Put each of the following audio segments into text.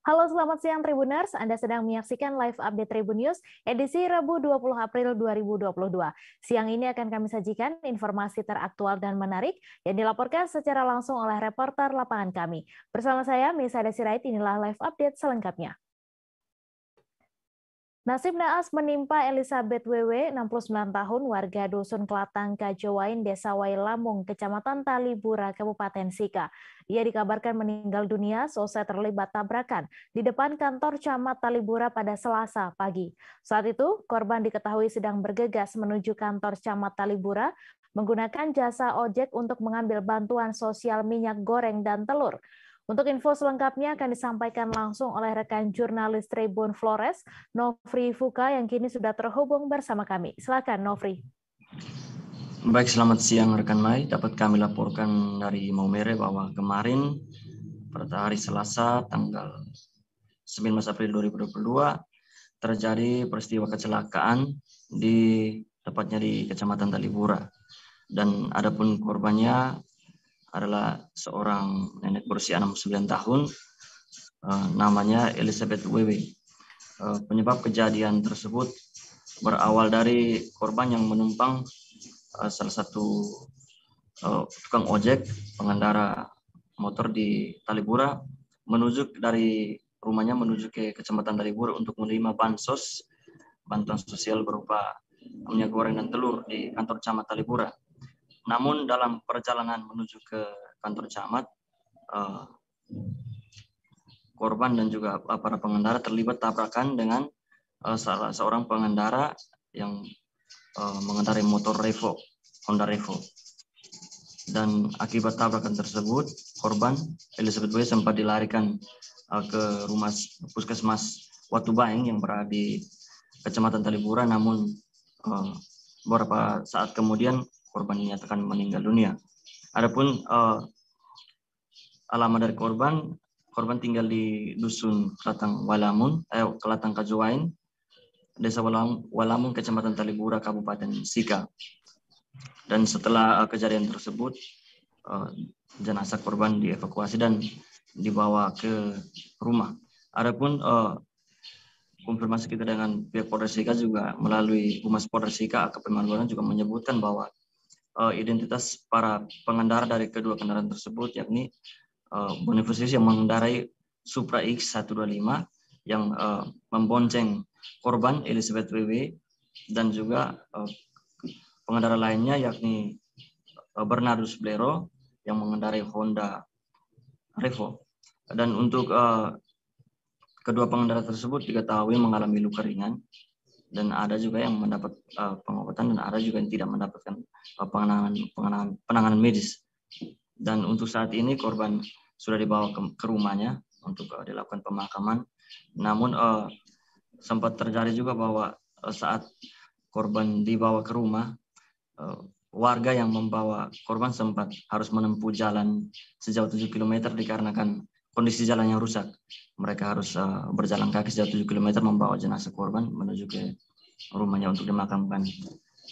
Halo, selamat siang Tribuners. Anda sedang menyaksikan live update Tribun News edisi Rabu 20 April 2022. Siang ini akan kami sajikan informasi teraktual dan menarik yang dilaporkan secara langsung oleh reporter lapangan kami. Bersama saya, Misada Sirait, inilah live update selengkapnya. Nasib naas menimpa Elizabeth WW, 69 tahun, warga Dusun Kelatang Kajowain, Desa Wailamung, Kecamatan Talibura, Kabupaten Sika. Ia dikabarkan meninggal dunia seusai terlibat tabrakan di depan kantor Camat Talibura pada Selasa pagi. Saat itu, korban diketahui sedang bergegas menuju kantor Camat Talibura menggunakan jasa ojek untuk mengambil bantuan sosial minyak goreng dan telur. Untuk info selengkapnya akan disampaikan langsung oleh rekan jurnalis Tribun Flores, Nofri Fuka, yang kini sudah terhubung bersama kami. Silakan, Nofri. Baik, selamat siang rekan Mai. Dapat kami laporkan dari Maumere bahwa kemarin pada hari Selasa tanggal 19 April 2022 terjadi peristiwa kecelakaan tepatnya di Kecamatan Talibura. Dan adapun korbannya adalah seorang nenek berusia 69 tahun, namanya Elizabeth WW. Penyebab kejadian tersebut berawal dari korban yang menumpang salah satu tukang ojek, pengendara motor di Talibura, dari rumahnya menuju ke Kecamatan Talibura untuk menerima bantuan sosial berupa minyak goreng dan telur di kantor Camat Talibura. Namun dalam perjalanan menuju ke kantor Camat, korban dan juga para pengendara terlibat tabrakan dengan salah seorang pengendara yang mengendarai motor Revo, Honda Revo. Dan akibat tabrakan tersebut, korban Elizabeth W sempat dilarikan ke rumah puskesmas Watubaeng yang berada di Kecamatan Talibura, namun beberapa saat kemudian korban dinyatakan meninggal dunia. Adapun alamat dari korban tinggal di Dusun Kelatang Kajowain, Desa Walamun, Kecamatan Talibura, Kabupaten Sika. Dan setelah kejadian tersebut, jenazah korban dievakuasi dan dibawa ke rumah. Adapun konfirmasi kita dengan pihak Polres Sika juga melalui Humas Polres Sika, AKP Maluaran juga menyebutkan bahwa identitas para pengendara dari kedua kendaraan tersebut, yakni Bonifacius yang mengendarai Supra X125 yang membonceng korban Elizabeth WW, dan juga pengendara lainnya yakni Bernardus Blero yang mengendarai Honda Revo. Dan untuk kedua pengendara tersebut diketahui mengalami luka ringan, dan ada juga yang mendapat pengobatan dan ada juga yang tidak mendapatkan penanganan medis. Dan untuk saat ini korban sudah dibawa ke rumahnya untuk dilakukan pemakaman. Namun sempat terjadi juga bahwa saat korban dibawa ke rumah, warga yang membawa korban sempat harus menempuh jalan sejauh 7 km dikarenakan kondisi jalan yang rusak. Mereka harus berjalan kaki sejauh 7 km membawa jenazah korban menuju ke rumahnya untuk dimakamkan.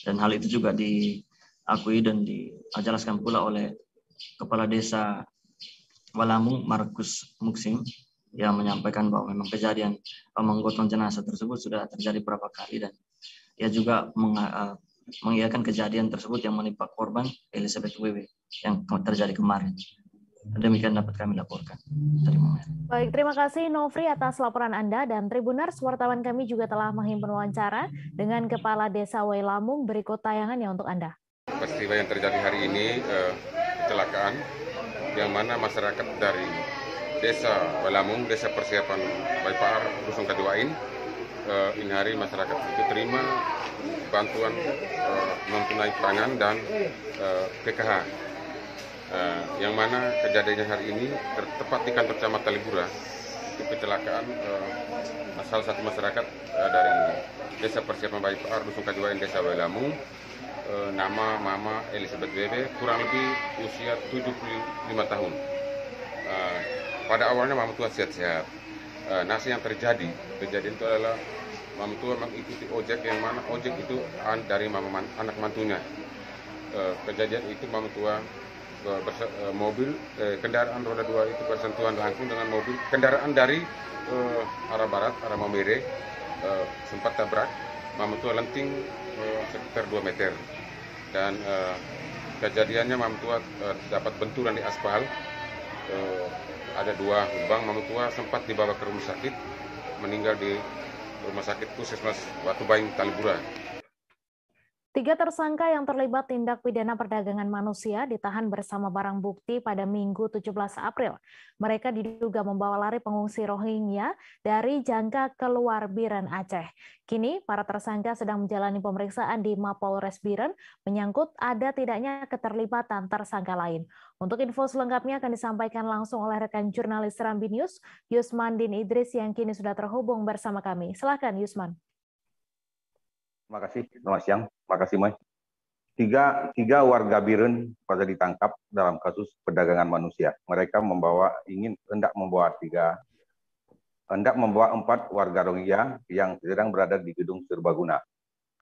Dan hal itu juga diakui dan dijelaskan pula oleh Kepala Desa Walamung, Markus Muksim, yang menyampaikan bahwa memang kejadian menggotong jenazah tersebut sudah terjadi beberapa kali, dan ia juga mengiyakan kejadian tersebut yang menimpa korban Elizabeth WW yang terjadi kemarin. Demikian dapat kami laporkan. Baik, terima kasih Nofri atas laporan Anda, dan Tribuners, wartawan kami juga telah menghimpun wawancara dengan Kepala Desa Wailamung. Berikut tayangannya untuk Anda. Peristiwa yang terjadi hari ini kecelakaan yang mana masyarakat dari Desa Wailamung, Desa Persiapan Baipar, Dusun Kajowain, ini hari masyarakat itu terima bantuan non tunai pangan dan PKH. Yang mana kejadiannya hari ini tepat di kantor Camat Talibura. Itu kecelakaan salah satu masyarakat dari Desa Persiapan Baipar, Dusun Kajowain, Desa Wailamung, nama Mama Elizabeth WW, kurang lebih usia 75 tahun. Pada awalnya Mama tua sehat-sehat. Nasi yang terjadi itu adalah Mama tua mengikuti ojek, yang mana ojek itu dari anak mantunya. Kejadian itu Mama tua mobil kendaraan roda 2 itu bersentuhan langsung dengan mobil kendaraan dari arah barat, arah Maumere, sempat tabrak. Mamtua lenting sekitar 2 meter. Dan kejadiannya Mamtua dapat benturan di aspal. Ada 2 lubang. Mamtua sempat dibawa ke rumah sakit, meninggal di Rumah Sakit Puskesmas Watubaing, Talibura. 3 tersangka yang terlibat tindak pidana perdagangan manusia ditahan bersama barang bukti pada Minggu 17 April. Mereka diduga membawa lari pengungsi Rohingya dari Jangka ke luar Biren, Aceh. Kini, para tersangka sedang menjalani pemeriksaan di Mapolres Biren menyangkut ada tidaknya keterlibatan tersangka lain. Untuk info selengkapnya akan disampaikan langsung oleh rekan jurnalis Serambi News, Yusman Din Idris yang kini sudah terhubung bersama kami. Silakan, Yusman. Terima kasih, selamat siang. Terima kasih, Mai. Tiga warga Biren pada ditangkap dalam kasus perdagangan manusia. Mereka hendak membawa 4 warga Rohingya yang sedang berada di gedung serbaguna.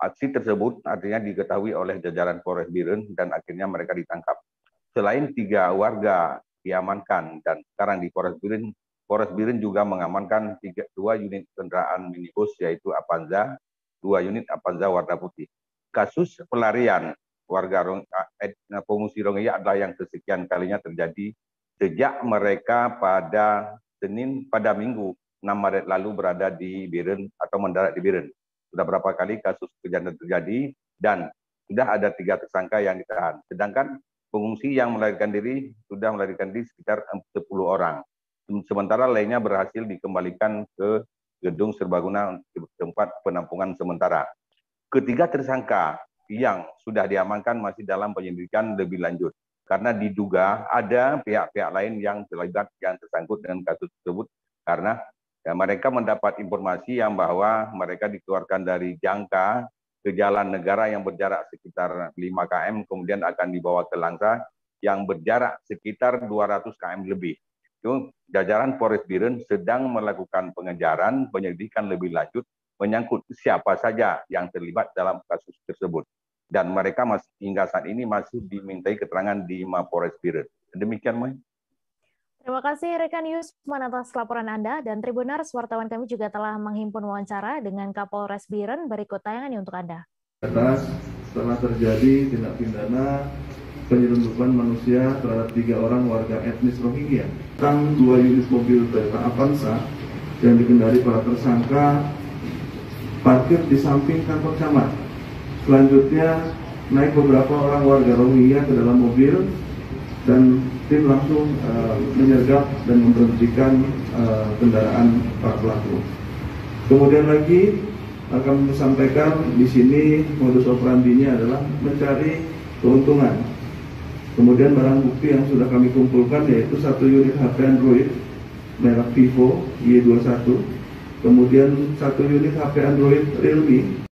Aksi tersebut artinya diketahui oleh jajaran Polres Biren dan akhirnya mereka ditangkap. Selain 3 warga diamankan dan sekarang di Polres Biren juga mengamankan 2 unit kendaraan minibus yaitu Avanza, 2 unit Avanza warna putih. Kasus pelarian warga pengungsi Rohingya adalah yang kesekian kalinya terjadi sejak mereka pada Minggu 6 Maret lalu berada di Biren atau mendarat di Biren. Sudah berapa kali kasus kejahatan terjadi dan sudah ada 3 tersangka yang ditahan. Sedangkan pengungsi yang melarikan diri sudah melarikan diri sekitar 10 orang. Sementara lainnya berhasil dikembalikan ke gedung serbaguna tempat penampungan sementara. Ketiga tersangka yang sudah diamankan masih dalam penyelidikan lebih lanjut karena diduga ada pihak-pihak lain yang terlibat yang tersangkut dengan kasus tersebut karena mereka mendapat informasi yang bahwa mereka dikeluarkan dari Jangka ke jalan negara yang berjarak sekitar 5 km kemudian akan dibawa ke Langsa yang berjarak sekitar 200 km lebih. Itu jajaran Polres Biren sedang melakukan pengejaran, penyelidikan lebih lanjut menyangkut siapa saja yang terlibat dalam kasus tersebut. Dan mereka hingga saat ini masih dimintai keterangan di Mapolres Biren. Demikian, Mai. Terima kasih rekan Yusman atas laporan Anda dan Tribuners, wartawan kami juga telah menghimpun wawancara dengan Kapolres Biren. Berikut tayangannya untuk Anda. Atas setelah terjadi tindak pidana penyelundupan manusia terhadap 3 orang warga etnis Rohingya. Tentang 2 unit mobil Toyota Avanza yang dikendari para tersangka parkir di samping kantor camat. Selanjutnya naik beberapa orang warga Rohingya ke dalam mobil dan tim langsung menyergap dan memberhentikan kendaraan para pelaku. Kemudian lagi akan disampaikan di sini modus operandinya adalah mencari keuntungan. Kemudian barang bukti yang sudah kami kumpulkan yaitu 1 unit HP Android merek Vivo Y21, kemudian 1 unit HP Android Realme.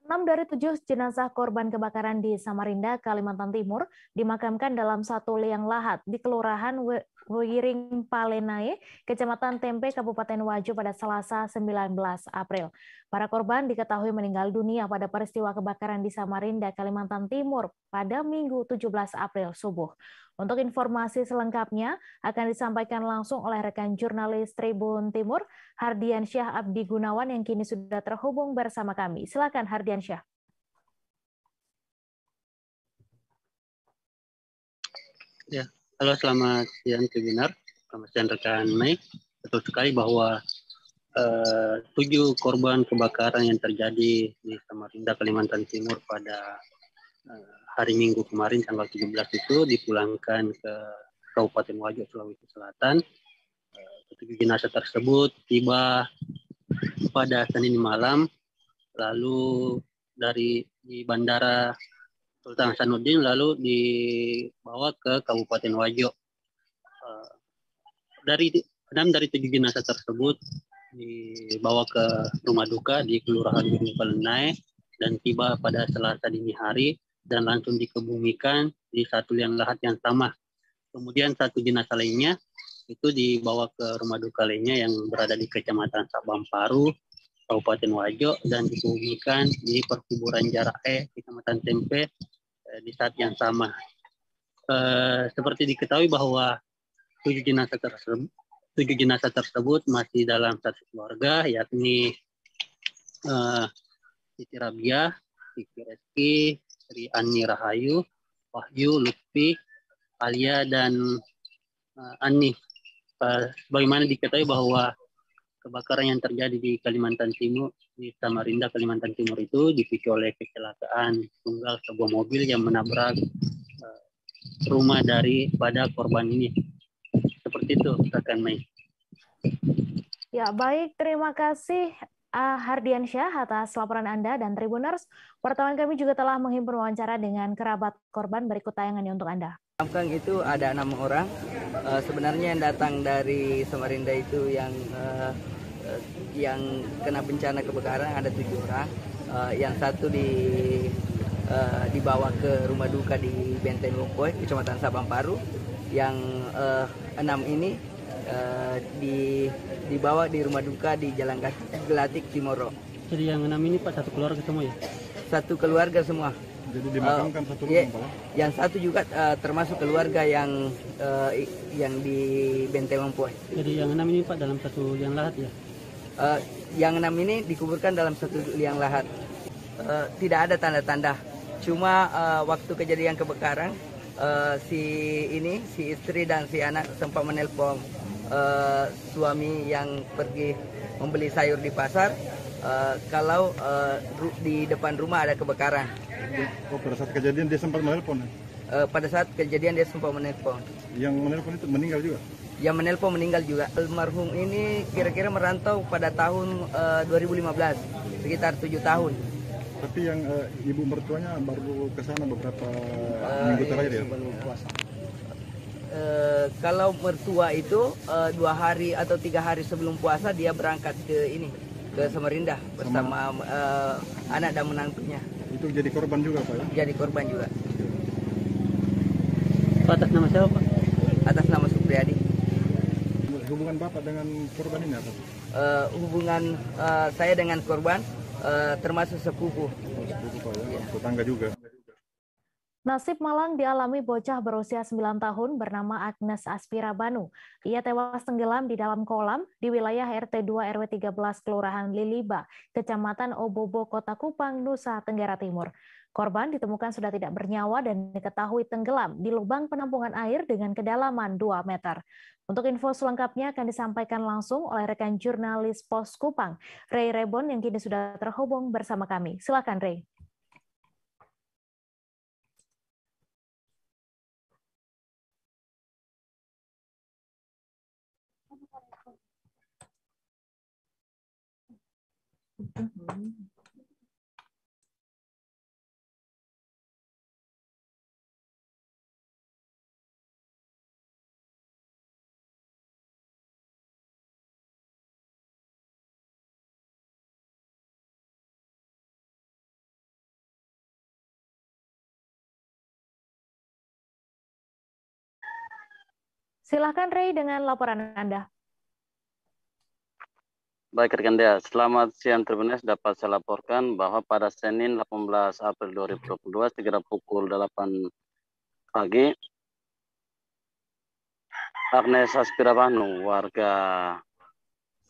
6 dari 7 jenazah korban kebakaran di Samarinda, Kalimantan Timur dimakamkan dalam satu liang lahat di Kelurahan Wiring Palenai, Kecamatan Tempe, Kabupaten Wajo pada Selasa 19 April. Para korban diketahui meninggal dunia pada peristiwa kebakaran di Samarinda, Kalimantan Timur pada Minggu 17 April subuh. Untuk informasi selengkapnya akan disampaikan langsung oleh rekan jurnalis Tribun Timur, Hardiansyah Abdi Gunawan yang kini sudah terhubung bersama kami. Silakan Hardiansyah. Ya, halo selamat siang Tribuner, selamat siang rekan Mei. Betul sekali bahwa 7 korban kebakaran yang terjadi di Samarinda, Kalimantan Timur pada hari Minggu kemarin tanggal 17 itu dipulangkan ke Kabupaten Wajo, Sulawesi Selatan. 7 jenazah tersebut tiba pada Senin malam, lalu di Bandara Sultan Hasanuddin lalu dibawa ke Kabupaten Wajo. 6 dari 7 jenazah tersebut dibawa ke rumah duka di Kelurahan Wiring Palenai dan tiba pada Selasa dini hari dan langsung dikebumikan di satu liang lahat yang sama. Kemudian 1 jenazah lainnya itu dibawa ke rumah duka lainnya yang berada di Kecamatan Sabamparu, Kabupaten Wajo, dan dikebumikan di perkuburan Jarae, Kecamatan Tempe, di saat yang sama. Seperti diketahui bahwa 7 jenazah tersebut 7 jenazah tersebut masih dalam satu keluarga, yakni Siti Rabiah, Siti Reski, Sri Ani Rahayu, Wahyu, Lutfi, Alia, dan Ani. Bagaimana diketahui bahwa kebakaran yang terjadi di Kalimantan Timur, di Samarinda, Kalimantan Timur itu dipicu oleh kecelakaan tunggal sebuah mobil yang menabrak rumah daripada korban ini. Seperti itu, rekan Mei. Ya, baik. Terima kasih Hardiansyah atas laporan Anda, dan Tribuners. Wartawan kami juga telah menghimpun wawancara dengan kerabat korban. Berikut tayangannya untuk Anda. Kampung itu ada 6 orang. Sebenarnya yang datang dari Samarinda itu yang kena bencana kebakaran ada 7 orang. Yang satu dibawa ke rumah duka di Benteng Lompoy, Kecamatan Sabang Paru. Yang 6 ini dibawa di rumah duka di Jalan Gelatik Timoro. Jadi yang 6 ini Pak satu keluarga semua ya? Satu keluarga semua. Jadi dimakamkan satu rumah, Pak? Yang satu juga termasuk keluarga yang di Benteng Lompoy. Jadi yang 6 ini Pak dalam satu liang lahat ya? Yang 6 ini dikuburkan dalam satu liang lahat. Tidak ada tanda-tanda. Cuma waktu kejadian kebakaran, si istri dan si anak sempat menelpon suami yang pergi membeli sayur di pasar, kalau di depan rumah ada kebakaran. Oh, pada saat kejadian dia sempat menelpon? Pada saat kejadian dia sempat menelpon. Yang menelpon itu meninggal juga? Yang menelpon meninggal juga. Almarhum ini kira-kira merantau pada tahun 2015, sekitar 7 tahun. Tapi yang ibu mertuanya baru ke sana beberapa minggu terakhir ya? Kalau mertua itu 2 hari atau 3 hari sebelum puasa dia berangkat ke Samarinda bersama anak dan menantunya. Itu jadi korban juga Pak ya? Jadi korban juga. Atas nama siapa Pak? Atas nama Supriyadi. Hubungan Bapak dengan korban ini apa? Hubungan saya dengan korban termasuk sepupu. Sepupu Pak ya? Tetangga juga. Nasib malang dialami bocah berusia 9 tahun bernama Agnes Aspira Banu. Ia tewas tenggelam di dalam kolam di wilayah RT 2 RW 13 Kelurahan Liliba, Kecamatan Obobo, Kota Kupang, Nusa Tenggara Timur. Korban ditemukan sudah tidak bernyawa dan diketahui tenggelam di lubang penampungan air dengan kedalaman 2 meter. Untuk info selengkapnya akan disampaikan langsung oleh rekan jurnalis Pos Kupang, Ray Rebon, yang kini sudah terhubung bersama kami. Silakan Ray. Silakan Ray dengan laporan Anda. Baik rekan Dea, selamat siang Tribuners. Dapat saya laporkan bahwa pada Senin 18 April 2022 sekira pukul 8 pagi, Agnes Aspira Banu, warga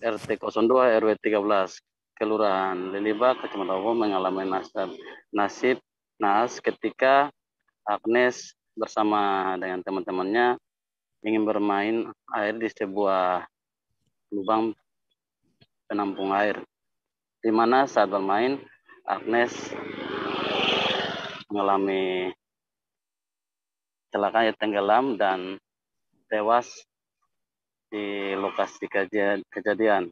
RT 02 RW 13 Kelurahan Liliba, Kecamatan Obobo, mengalami nasib naas ketika Agnes bersama dengan teman-temannya ingin bermain air di sebuah lubang penampung air, di mana saat bermain Agnes mengalami kecelakaan tenggelam dan tewas di lokasi kejadian,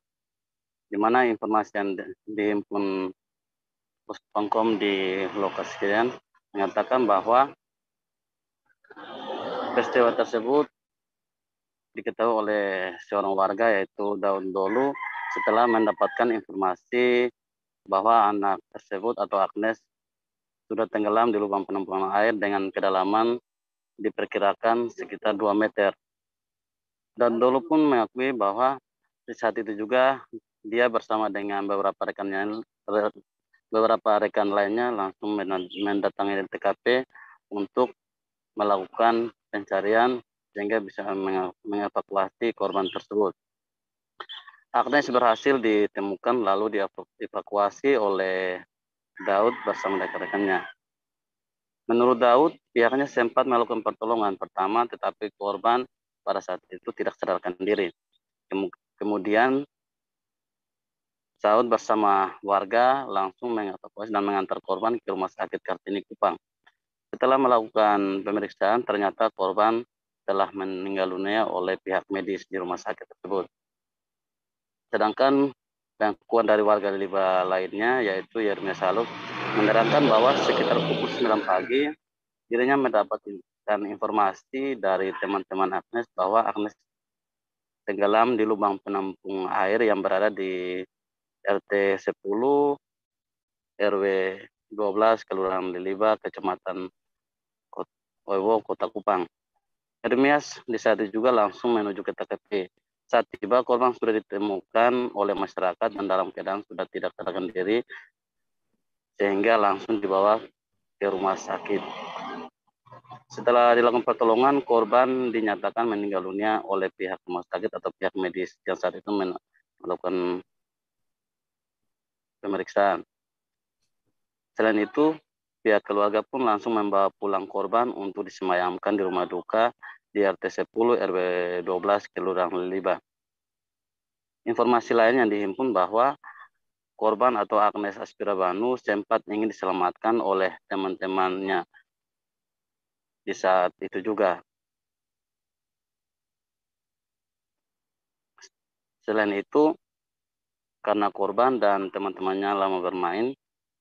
di mana informasi yang dihimpun Puspangkom di lokasi kejadian mengatakan bahwa peristiwa tersebut diketahui oleh seorang warga yaitu Daun Dolu setelah mendapatkan informasi bahwa anak tersebut atau Agnes sudah tenggelam di lubang penampungan air dengan kedalaman diperkirakan sekitar 2 meter. Dan Dolu pun mengakui bahwa di saat itu juga dia bersama dengan beberapa rekan lainnya langsung mendatangi TKP untuk melakukan pencarian sehingga bisa mengevakuasi korban tersebut. Agnes berhasil ditemukan lalu dievakuasi oleh Daud bersama rekan-rekannya. Menurut Daud, pihaknya sempat melakukan pertolongan pertama, tetapi korban pada saat itu tidak sadarkan diri. Kemudian Daud bersama warga langsung mengevakuasi dan mengantar korban ke Rumah Sakit Kartini Kupang. Setelah melakukan pemeriksaan, ternyata korban telah meninggal dunia oleh pihak medis di rumah sakit tersebut. Sedangkan pengakuan dari warga Liba lainnya, yaitu Yeremia Saluk, menerangkan bahwa sekitar pukul 9 pagi, dirinya mendapatkan informasi dari teman-teman Agnes bahwa Agnes tenggelam di lubang penampung air yang berada di RT 10, RW 12, Kelurahan Liliba, Kecamatan Oiwo, Kota Kupang. Yeremias di saat itu juga langsung menuju ke TKP. Saat tiba, korban sudah ditemukan oleh masyarakat dan dalam keadaan sudah tidak sadarkan diri, sehingga langsung dibawa ke rumah sakit. Setelah dilakukan pertolongan, korban dinyatakan meninggal dunia oleh pihak rumah sakit atau pihak medis yang saat itu melakukan pemeriksaan. Selain itu, pihak keluarga pun langsung membawa pulang korban untuk disemayamkan di rumah duka di RT 10 RW 12 Kelurahan Liliba. Informasi lain yang dihimpun bahwa korban atau Agnes Aspirabanu sempat ingin diselamatkan oleh teman-temannya di saat itu juga. Selain itu, karena korban dan teman-temannya lama bermain,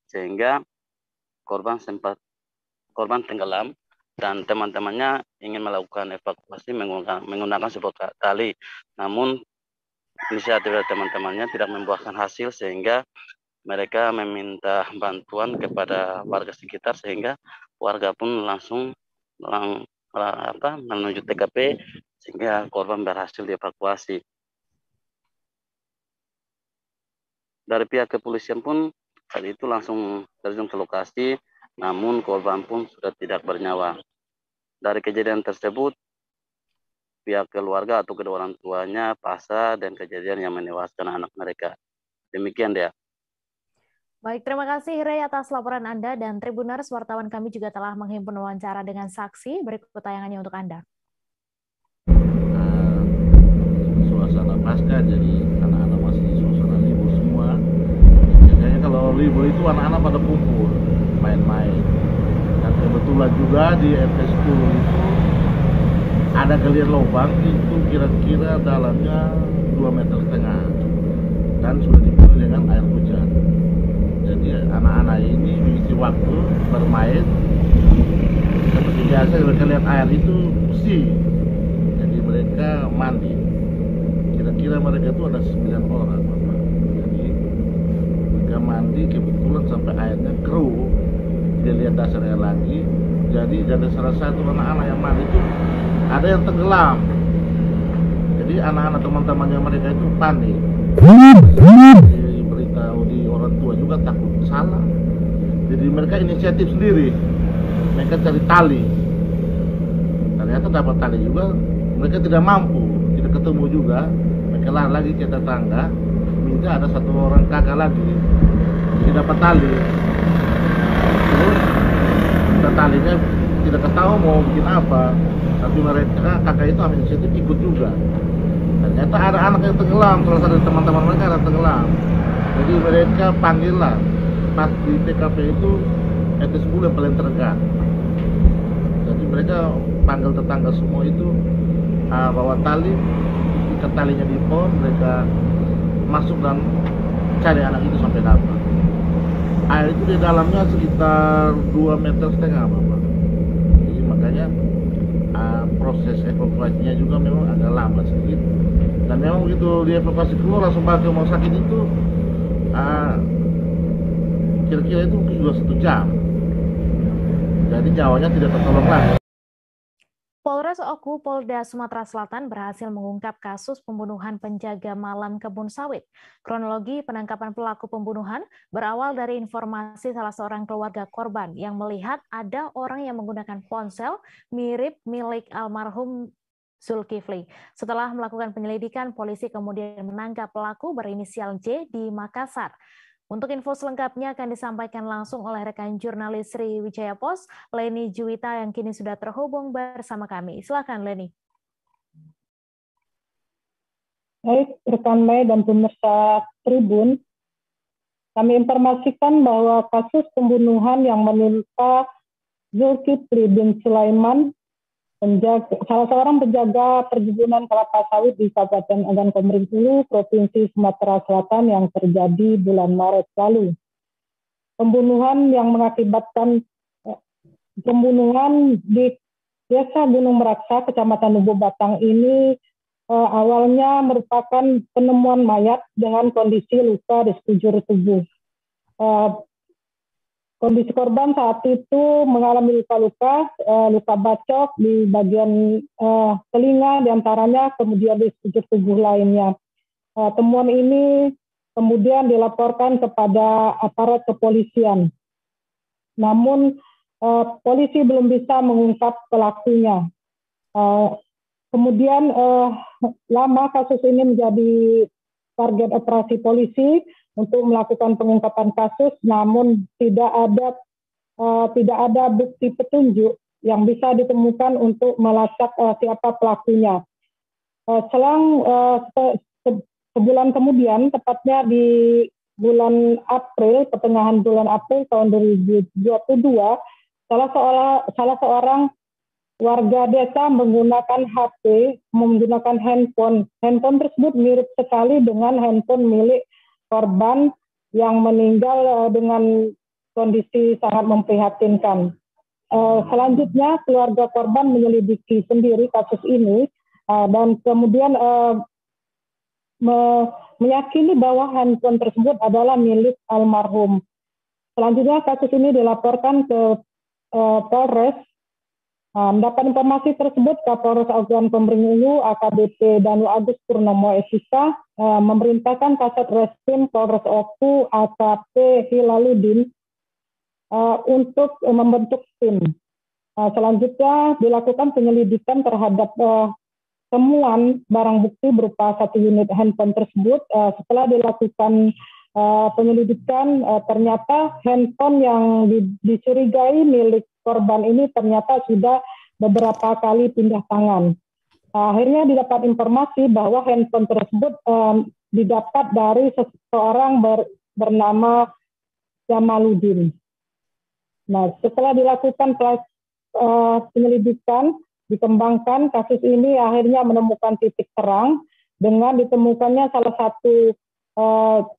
sehingga korban tenggelam dan teman-temannya ingin melakukan evakuasi menggunakan sebuah tali. Namun inisiatif dari teman-temannya tidak membuahkan hasil, sehingga mereka meminta bantuan kepada warga sekitar, sehingga warga pun langsung menuju TKP sehingga korban berhasil dievakuasi. Dari pihak kepolisian pun saat itu langsung terjun ke lokasi, namun korban pun sudah tidak bernyawa. Dari kejadian tersebut, pihak keluarga atau kedua orang tuanya pasrah dan kejadian yang menewaskan anak mereka. Demikian dia. Baik, terima kasih Rey atas laporan Anda, dan Tribuners, wartawan kami juga telah menghimpun wawancara dengan saksi. Berikut tayangannya untuk Anda. Suasana pasca, jadi anak-anak masih suasana libur semua. Biasanya kalau libur itu anak-anak pada kumpul, main-main. Dan kebetulan juga di RT 10 itu ada galian lubang, itu kira-kira dalamnya 2,5 meter dan sudah dipenuhi dengan air hujan. Jadi anak-anak ini mengisi waktu bermain seperti biasa. Mereka lihat air itu bersih, jadi mereka mandi. Kira-kira mereka itu ada 9 orang, Bapak. Jadi mereka mandi, kebetulan sampai airnya keruh, dia lihat dasar air lagi. Jadi ada salah satu anak-anak yang mandi itu ada yang tenggelam. Jadi anak-anak teman-temannya mereka itu panik. Diberitahu di orang tua juga takut salah. Jadi mereka inisiatif sendiri. Mereka cari tali. Ternyata dapat tali juga, mereka tidak mampu, tidak ketemu juga. Mereka lari lagi ke tetangga, minta ada satu orang kakak lagi. Jadi dapat tali. Terus talinya tidak ketahui mau bikin apa, tapi mereka kakak itu ambil inisiatif ikut juga. Ternyata ada anak yang tenggelam, salah satu teman-teman mereka ada tenggelam. Jadi mereka panggil lah, pas di TKP itu RT 10 yang paling terdekat. Jadi mereka panggil tetangga semua itu, bawa tali, ikat talinya di pohon, mereka masuk dan cari anak itu sampai dapat. Air itu di dalamnya sekitar 2,5 meter, Bapak. Jadi makanya proses evakuasinya juga memang agak lambat sedikit. Dan memang begitu dievakuasi keluar langsung bawa ke rumah sakit itu, kira-kira itu sudah 1 jam. Jadi nyawanya tidak tertolong lagi. Polres Oku, Polda Sumatera Selatan berhasil mengungkap kasus pembunuhan penjaga malam kebun sawit. Kronologi penangkapan pelaku pembunuhan berawal dari informasi salah seorang keluarga korban yang melihat ada orang yang menggunakan ponsel mirip milik almarhum Zulkifli. Setelah melakukan penyelidikan, polisi kemudian menangkap pelaku berinisial J di Makassar. Untuk info selengkapnya akan disampaikan langsung oleh rekan jurnalis Sri Wijaya Pos, Leni Juwita yang kini sudah terhubung bersama kami. Silakan Leni. Baik, rekan Mei dan pemirsa Tribun, kami informasikan bahwa kasus pembunuhan yang menimpa Zulkifli bin Sulaiman, salah seorang penjaga perkebunan kelapa sawit di Kabupaten Agan Komering Ulu, Provinsi Sumatera Selatan yang terjadi bulan Maret lalu. Pembunuhan yang mengakibatkan pembunuhan di Desa Gunung Meraksa, Kecamatan Lubu Batang ini awalnya merupakan penemuan mayat dengan kondisi luka di sekujur tubuh. Kondisi korban saat itu mengalami luka-luka, luka bacok di bagian telinga diantaranya, kemudian di sekujur tubuh lainnya. Temuan ini kemudian dilaporkan kepada aparat kepolisian. Namun polisi belum bisa mengungkap pelakunya. Kemudian lama kasus ini menjadi target operasi polisi untuk melakukan pengungkapan kasus, namun tidak ada bukti petunjuk yang bisa ditemukan untuk melacak siapa pelakunya. Selang sebulan kemudian, tepatnya di bulan April, pertengahan bulan April tahun 2022, salah seorang warga desa menggunakan HP, menggunakan handphone. Handphone tersebut mirip sekali dengan handphone milik korban yang meninggal dengan kondisi sangat memprihatinkan. Selanjutnya, keluarga korban menyelidiki sendiri kasus ini dan kemudian meyakini bahwa handphone tersebut adalah milik almarhum. Selanjutnya, kasus ini dilaporkan ke Polres. Mendapat informasi tersebut, Kapolres Agan Komering Ulu AKBP Danu Agus Purnomo SIK memerintahkan Kasat Reskrim Polres Oku AKP Hilaludin untuk membentuk tim. Selanjutnya dilakukan penyelidikan terhadap temuan barang bukti berupa 1 unit handphone tersebut. Setelah dilakukan penyelidikan, ternyata handphone yang dicurigai milik korban ini ternyata sudah beberapa kali pindah tangan. Akhirnya didapat informasi bahwa handphone tersebut didapat dari seseorang bernama Jamaluddin. Nah, setelah dilakukan penyelidikan, dikembangkan, kasus ini akhirnya menemukan titik terang dengan ditemukannya salah satu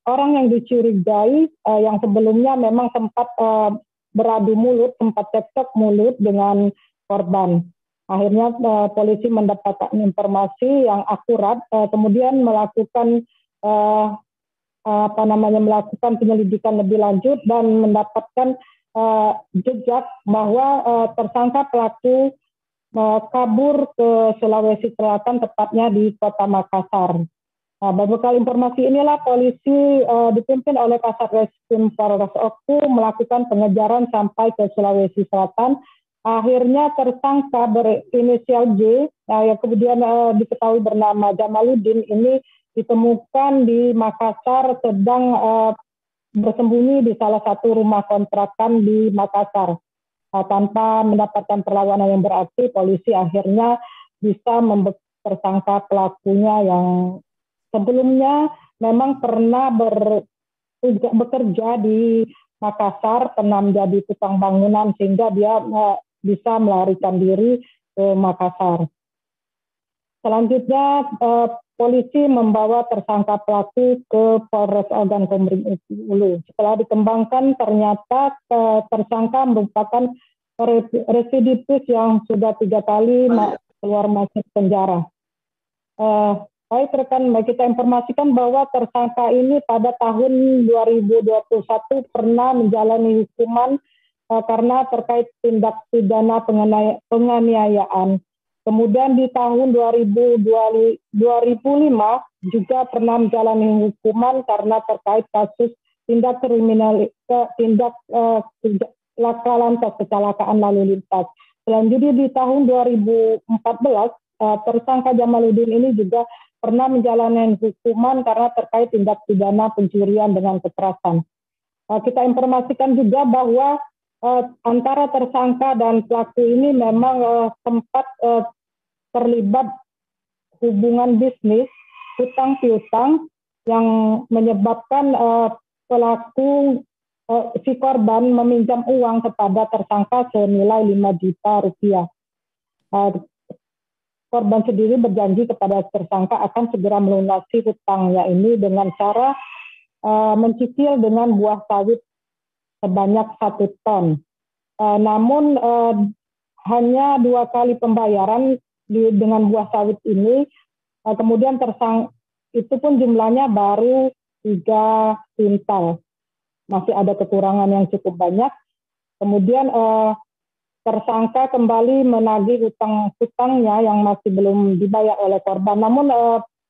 orang yang dicurigai yang sebelumnya memang sempat beradu mulut, sempat cekcok mulut dengan korban. Akhirnya polisi mendapatkan informasi yang akurat, kemudian melakukan melakukan penyelidikan lebih lanjut dan mendapatkan jejak bahwa tersangka pelaku kabur ke Sulawesi Selatan, tepatnya di Kota Makassar. Berbekal informasi inilah polisi dipimpin oleh Kasat Reskrim Polres Oku melakukan pengejaran sampai ke Sulawesi Selatan. Akhirnya tersangka berinisial J, yang kemudian diketahui bernama Jamaluddin, ini ditemukan di Makassar sedang bersembunyi di salah satu rumah kontrakan di Makassar. Tanpa mendapatkan perlawanan yang berarti, polisi akhirnya bisa membekuk tersangka pelakunya yang sebelumnya memang pernah bekerja di Makassar, pernah menjadi tukang bangunan sehingga dia bisa melarikan diri ke Makassar. Selanjutnya polisi membawa tersangka pelaku ke Polres Agan Komering Ulu. Setelah dikembangkan ternyata tersangka merupakan residivis yang sudah 3 kali keluar masuk penjara. Baik rekan, kita informasikan bahwa tersangka ini pada tahun 2021 pernah menjalani hukuman karena terkait tindak pidana penganiayaan. Kemudian di tahun 2005 juga pernah menjalani hukuman karena terkait kasus tindak laka lantas kecelakaan lalu lintas. Selanjutnya di tahun 2014 tersangka Jamaluddin ini juga pernah menjalani hukuman karena terkait tindak pidana pencurian dengan kekerasan. Kita informasikan juga bahwa antara tersangka dan pelaku ini memang sempat terlibat hubungan bisnis hutang piutang yang menyebabkan pelaku si korban meminjam uang kepada tersangka senilai 5 juta rupiah. Korban sendiri berjanji kepada tersangka akan segera melunasi hutangnya ini dengan cara mencicil dengan buah sawit sebanyak 1 ton. Namun hanya 2 kali pembayaran dengan buah sawit ini, kemudian itu pun jumlahnya baru 3 kuintal. Masih ada kekurangan yang cukup banyak. Kemudian tersangka kembali menagih hutang-hutangnya yang masih belum dibayar oleh korban. Namun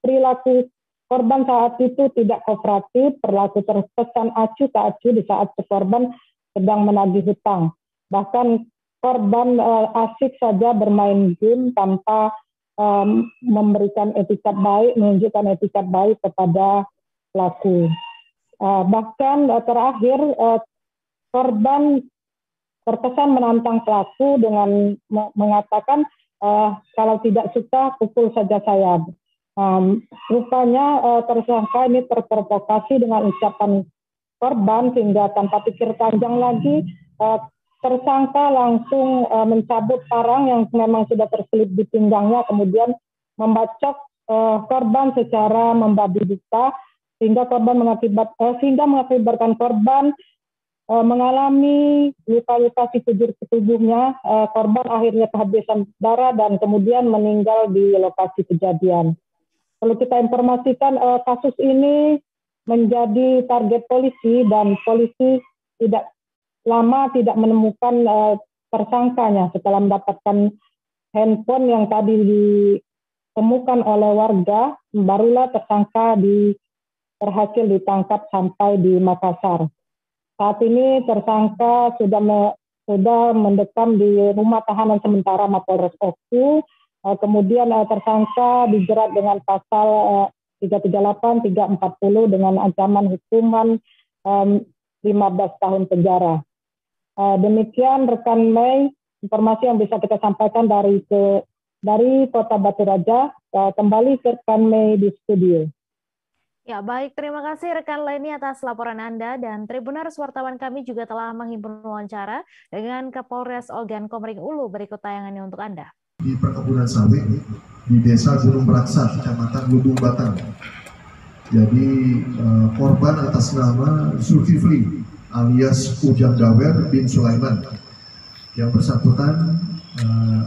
perilaku korban saat itu tidak kooperatif, berlaku terkesan acuh tak acuh di saat korban sedang menagih hutang. Bahkan korban asik saja bermain game tanpa memberikan etikat baik, menunjukkan etikat baik kepada pelaku. Bahkan terakhir korban terkesan menantang pelaku dengan mengatakan kalau tidak suka pukul saja saya. Rupanya tersangka ini terprovokasi dengan ucapan korban sehingga tanpa pikir panjang lagi tersangka langsung mencabut parang yang memang sudah terselip di pinggangnya, kemudian membacok korban secara membabi buta sehingga mengakibatkan korban mengalami luka-luka di tubuhnya. Korban akhirnya kehabisan darah dan kemudian meninggal di lokasi kejadian. Perlu kita informasikan kasus ini menjadi target polisi dan polisi tidak menemukan tersangkanya. Setelah mendapatkan handphone yang tadi ditemukan oleh warga, barulah tersangka berhasil ditangkap sampai di Makassar. Saat ini tersangka sudah mendekam di rumah tahanan sementara Mapolres Oku. Kemudian tersangka dijerat dengan pasal 338, 340 dengan ancaman hukuman 15 tahun penjara. Demikian rekan Mei, informasi yang bisa kita sampaikan dari Kota Batu Raja. Kembali ke rekan Mei di studio. Ya, baik. Terima kasih rekan Leni atas laporan Anda, dan Tribuners wartawan kami juga telah menghimpun wawancara dengan Kapolres Ogan Komering Ulu. Berikut tayangannya untuk Anda. Di perkebunan sawit di Desa Gunung Meraksa, Kecamatan Lubung Batang. Jadi korban atas nama Zulkifli alias Ujang Dawer bin Sulaiman. Yang bersangkutan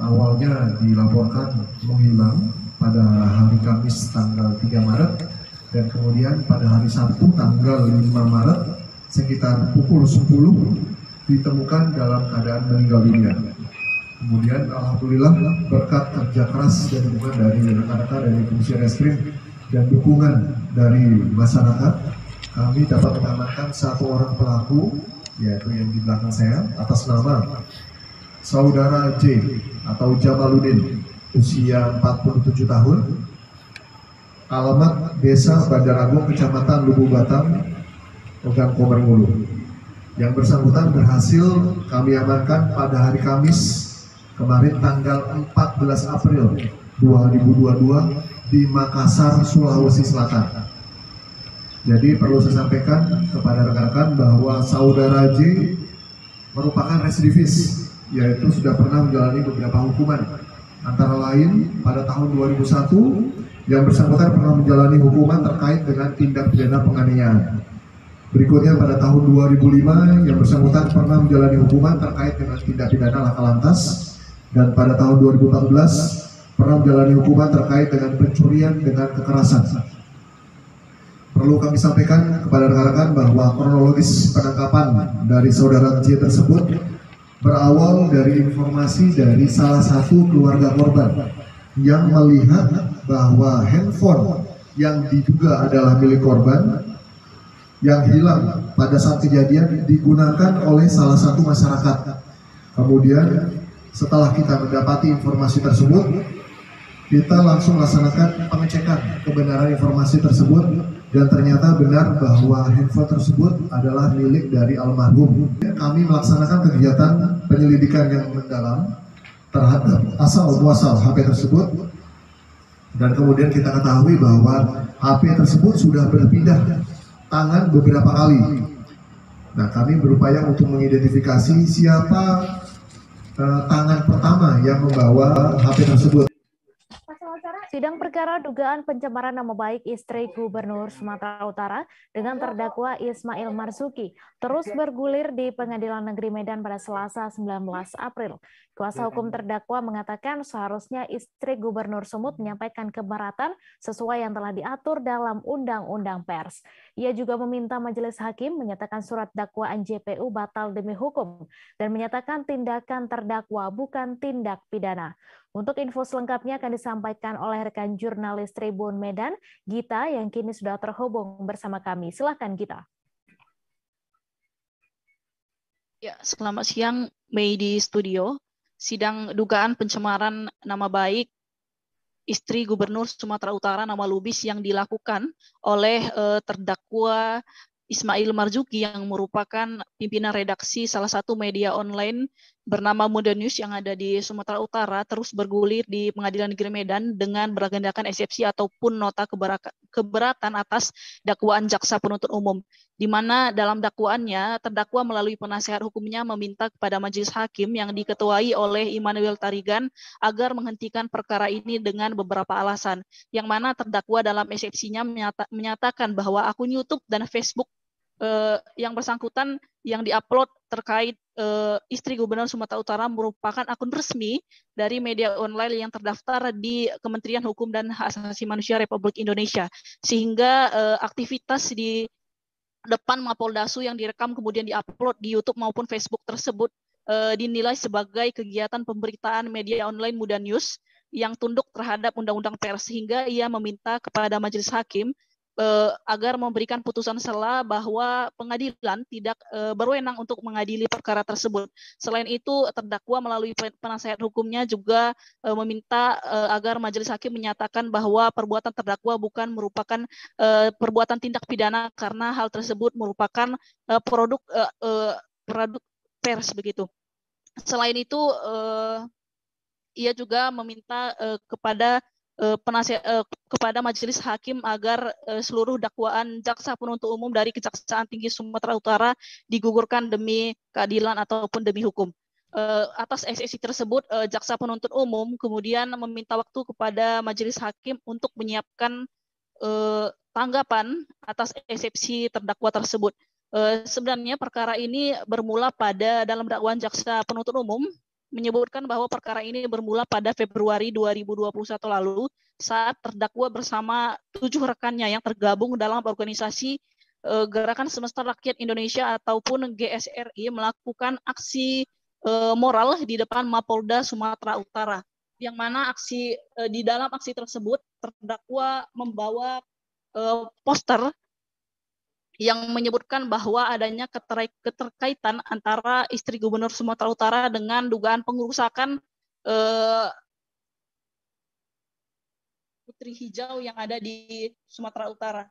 awalnya dilaporkan menghilang pada hari Kamis tanggal 3 Maret. Dan kemudian pada hari Sabtu tanggal 5 Maret sekitar pukul 10 ditemukan dalam keadaan meninggal dunia. Kemudian alhamdulillah berkat kerja keras dan dukungan dari rekan-rekan dari Komisi Reskrim dan dukungan dari masyarakat, kami dapat mengamankan 1 orang pelaku, yaitu yang di belakang saya, atas nama Saudara J atau Jamaluddin, usia 47 tahun, alamat Desa Bandar Agung, Kecamatan Lubung Batang, Ogan Komering Ulu. Yang bersangkutan berhasil kami amankan pada hari Kamis kemarin tanggal 14 April 2022 di Makassar, Sulawesi Selatan. Jadi perlu saya sampaikan kepada rekan-rekan bahwa Saudara J merupakan residivis, yaitu sudah pernah menjalani beberapa hukuman. Antara lain pada tahun 2001 yang bersangkutan pernah menjalani hukuman terkait dengan tindak pidana penganiayaan. Berikutnya pada tahun 2005 yang bersangkutan pernah menjalani hukuman terkait dengan tindak pidana laka lantas, dan pada tahun 2014 pernah menjalani hukuman terkait dengan pencurian dengan kekerasan. Perlu kami sampaikan kepada rekan-rekan bahwa kronologis penangkapan dari Saudara J tersebut berawal dari informasi dari salah satu keluarga korban yang melihat bahwa handphone yang diduga adalah milik korban yang hilang pada saat kejadian digunakan oleh salah satu masyarakat. Kemudian setelah kita mendapati informasi tersebut, kita langsung laksanakan pengecekan kebenaran informasi tersebut dan ternyata benar bahwa handphone tersebut adalah milik dari almarhum. Kami melaksanakan kegiatan penyelidikan yang mendalam terhadap asal muasal HP tersebut dan kemudian kita ketahui bahwa HP tersebut sudah berpindah tangan beberapa kali. Nah, kami berupaya untuk mengidentifikasi siapa tangan pertama yang membawa HP tersebut. Sidang perkara dugaan pencemaran nama baik istri Gubernur Sumatera Utara dengan terdakwa Ismail Marzuki terus bergulir di Pengadilan Negeri Medan pada Selasa 19 April. Kuasa hukum terdakwa mengatakan seharusnya istri Gubernur Sumut menyampaikan keberatan sesuai yang telah diatur dalam Undang-Undang Pers. Ia juga meminta majelis hakim menyatakan surat dakwaan JPU batal demi hukum dan menyatakan tindakan terdakwa bukan tindak pidana. Untuk info selengkapnya akan disampaikan oleh rekan jurnalis Tribun Medan, Gita, yang kini sudah terhubung bersama kami. Silakan, Gita. Ya, selamat siang, Mei di studio. Sidang dugaan pencemaran nama baik istri Gubernur Sumatera Utara nama Lubis yang dilakukan oleh terdakwa Ismail Marzuki yang merupakan pimpinan redaksi salah satu media online bernama Muda News yang ada di Sumatera Utara terus bergulir di Pengadilan Negeri Medan dengan beragendakan eksepsi ataupun nota keberatan atas dakwaan jaksa penuntut umum, di mana dalam dakwaannya terdakwa melalui penasehat hukumnya meminta kepada majelis hakim yang diketuai oleh Immanuel Tarigan agar menghentikan perkara ini dengan beberapa alasan, yang mana terdakwa dalam eksepsinya menyatakan bahwa akun YouTube dan Facebook yang bersangkutan yang diupload terkait istri Gubernur Sumatera Utara merupakan akun resmi dari media online yang terdaftar di Kementerian Hukum dan Hak Asasi Manusia Republik Indonesia, sehingga aktivitas di depan Mapoldasu yang direkam kemudian diupload di YouTube maupun Facebook tersebut dinilai sebagai kegiatan pemberitaan media online Muda News yang tunduk terhadap Undang-Undang Pers, sehingga ia meminta kepada majelis hakim agar memberikan putusan sela bahwa pengadilan tidak berwenang untuk mengadili perkara tersebut. Selain itu, terdakwa melalui penasehat hukumnya juga meminta agar majelis hakim menyatakan bahwa perbuatan terdakwa bukan merupakan perbuatan tindak pidana karena hal tersebut merupakan produk pers begitu. Selain itu, ia juga meminta kepada majelis hakim agar seluruh dakwaan jaksa penuntut umum dari Kejaksaan Tinggi Sumatera Utara digugurkan demi keadilan ataupun demi hukum. Atas eksepsi tersebut, jaksa penuntut umum kemudian meminta waktu kepada majelis hakim untuk menyiapkan tanggapan atas eksepsi terdakwa tersebut. Sebenarnya perkara ini bermula dalam dakwaan jaksa penuntut umum menyebutkan bahwa perkara ini bermula pada Februari 2021 lalu saat terdakwa bersama 7 rekannya yang tergabung dalam organisasi Gerakan Semesta Rakyat Indonesia ataupun GSRI melakukan aksi moral di depan Mapolda Sumatera Utara, yang mana di dalam aksi tersebut terdakwa membawa poster yang menyebutkan bahwa adanya keterkaitan antara istri Gubernur Sumatera Utara dengan dugaan pengerusakan Putri Hijau yang ada di Sumatera Utara.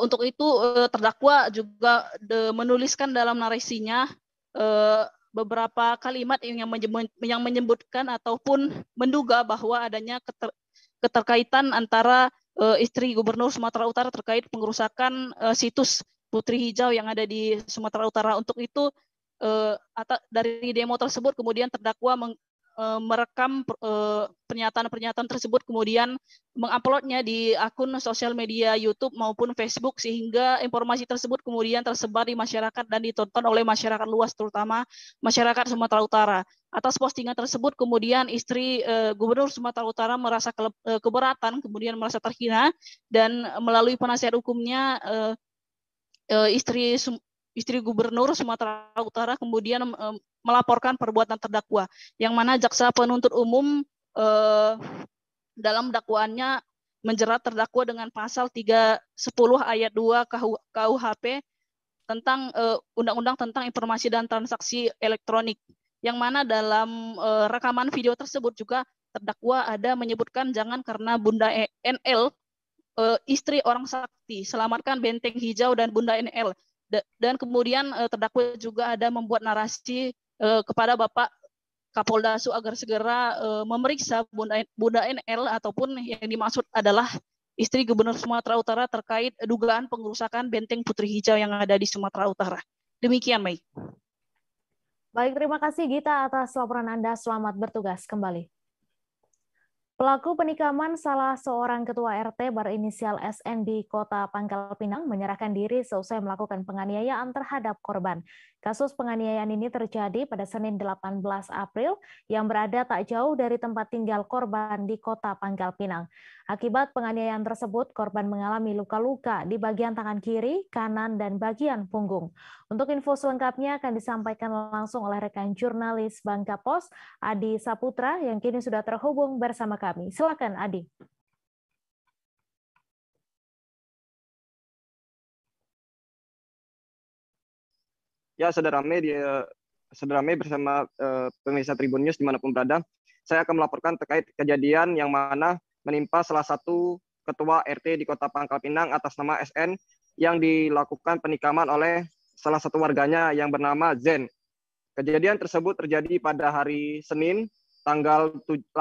Untuk itu, terdakwa juga menuliskan dalam narasinya beberapa kalimat yang menyebutkan ataupun menduga bahwa adanya keterkaitan antara istri Gubernur Sumatera Utara terkait pengerusakan situs Putri Hijau yang ada di Sumatera Utara. Untuk itu, dari demo tersebut kemudian terdakwa merekam pernyataan-pernyataan tersebut, kemudian menguploadnya di akun sosial media YouTube maupun Facebook, sehingga informasi tersebut kemudian tersebar di masyarakat dan ditonton oleh masyarakat luas, terutama masyarakat Sumatera Utara. Atas postingan tersebut kemudian istri Gubernur Sumatera Utara merasa keberatan, kemudian merasa terhina, dan melalui penasihat hukumnya istri Gubernur Sumatera Utara kemudian melaporkan perbuatan terdakwa, yang mana jaksa penuntut umum dalam dakwaannya menjerat terdakwa dengan pasal 310 ayat 2 KUHP tentang Undang-Undang tentang Informasi dan Transaksi Elektronik, yang mana dalam rekaman video tersebut juga terdakwa ada menyebutkan jangan karena Bunda NL istri orang sakti, selamatkan benteng hijau dan Bunda NL. Dan kemudian terdakwa juga ada membuat narasi kepada Bapak Kapolda Su agar segera memeriksa Bunda NL ataupun yang dimaksud adalah istri Gubernur Sumatera Utara terkait dugaan pengerusakan benteng Putri Hijau yang ada di Sumatera Utara. Demikian, Mei. Baik, terima kasih Gita atas laporan Anda. Selamat bertugas kembali. Pelaku penikaman salah seorang ketua RT berinisial SN di Kota Pangkal Pinang menyerahkan diri seusai melakukan penganiayaan terhadap korban. Kasus penganiayaan ini terjadi pada Senin 18 April yang berada tak jauh dari tempat tinggal korban di Kota Pangkal Pinang. Akibat penganiayaan tersebut, korban mengalami luka-luka di bagian tangan kiri, kanan, dan bagian punggung. Untuk info selengkapnya akan disampaikan langsung oleh rekan jurnalis Bangka Pos, Adi Saputra, yang kini sudah terhubung bersama kami. Silakan, Adi. Ya, Saudara Mei bersama pemirsa Tribun News dimanapun berada, saya akan melaporkan terkait kejadian yang mana menimpa salah satu ketua RT di Kota Pangkal Pinang atas nama SN yang dilakukan penikaman oleh salah satu warganya yang bernama Zen. Kejadian tersebut terjadi pada hari Senin, tanggal 18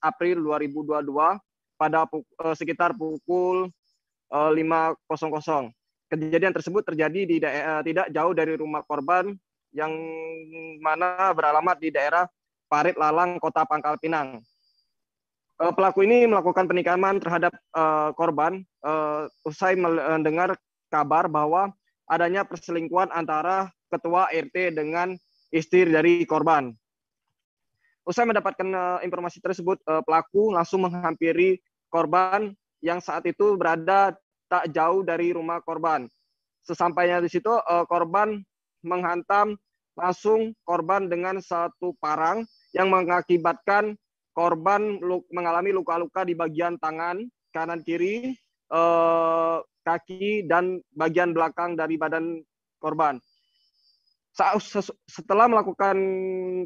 April 2022 pada sekitar pukul 5.00. Kejadian tersebut terjadi di tidak jauh dari rumah korban yang mana beralamat di daerah Parit Lalang, Kota Pangkal Pinang. Pelaku ini melakukan penikaman terhadap korban usai mendengar kabar bahwa adanya perselingkuhan antara ketua RT dengan istri dari korban. Usai mendapatkan informasi tersebut, pelaku langsung menghampiri korban yang saat itu berada tak jauh dari rumah korban. Sesampainya di situ, korban menghantam langsung korban dengan satu parang yang mengakibatkan korban mengalami luka-luka di bagian tangan, kanan, kiri, kaki, dan bagian belakang dari badan korban. Setelah melakukan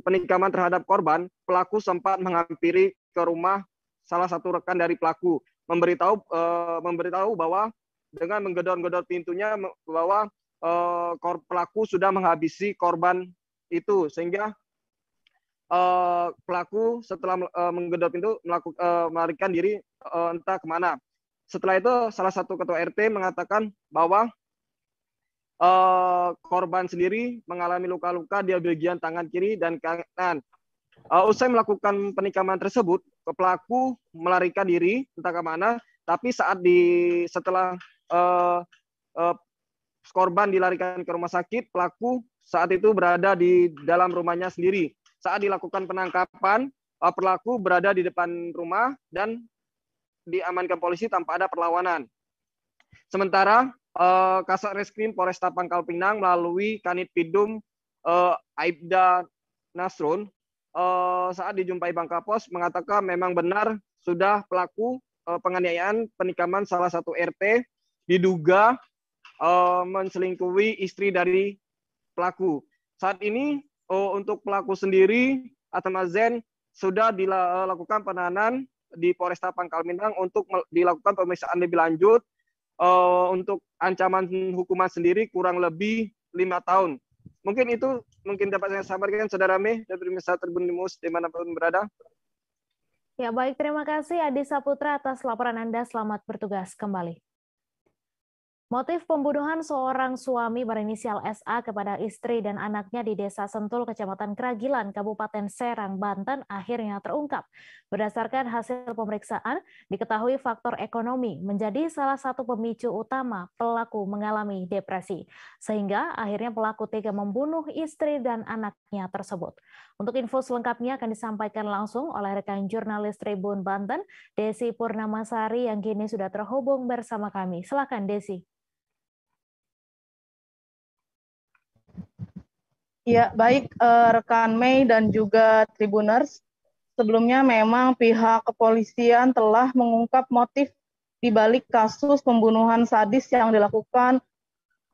penikaman terhadap korban, pelaku sempat menghampiri ke rumah salah satu rekan dari pelaku, memberitahu bahwa dengan menggedor-gedor pintunya bahwa pelaku sudah menghabisi korban itu, sehingga pelaku setelah menggedor pintu melarikan diri entah kemana. Setelah itu salah satu ketua RT mengatakan bahwa korban sendiri mengalami luka-luka di bagian tangan kiri dan kanan. Usai melakukan penikaman tersebut, pelaku melarikan diri entah kemana, tapi setelah korban dilarikan ke rumah sakit, pelaku saat itu berada di dalam rumahnya sendiri. Saat dilakukan penangkapan, pelaku berada di depan rumah dan diamankan polisi tanpa ada perlawanan. Sementara Kasat Reskrim Polresta Pangkal Pinang melalui Kanit Pidum Aibda Nasrun saat dijumpai Bangka Pos mengatakan memang benar sudah pelaku penganiayaan penikaman salah satu RT diduga menselingkuhi istri dari pelaku. Saat ini untuk pelaku sendiri atau Zen sudah dilakukan penahanan di Polresta Pangkal Pinang untuk dilakukan pemeriksaan lebih lanjut. Untuk ancaman hukuman sendiri kurang lebih 5 tahun. Mungkin itu dapat saya sampaikan, Saudara Mei dan pemirsa Tribun News dimanapun berada. Ya, baik, terima kasih Adi Saputra atas laporan Anda. Selamat bertugas kembali. Motif pembunuhan seorang suami berinisial SA kepada istri dan anaknya di Desa Sentul, Kecamatan Kragilan, Kabupaten Serang, Banten akhirnya terungkap. Berdasarkan hasil pemeriksaan, diketahui faktor ekonomi menjadi salah satu pemicu utama pelaku mengalami depresi. Sehingga akhirnya pelaku tega membunuh istri dan anaknya tersebut. Untuk info selengkapnya akan disampaikan langsung oleh rekan jurnalis Tribun Banten, Desi Purnamasari, yang kini sudah terhubung bersama kami. Silakan, Desi. Ya, baik rekan Mei dan juga Tribuners. Sebelumnya memang pihak kepolisian telah mengungkap motif di balik kasus pembunuhan sadis yang dilakukan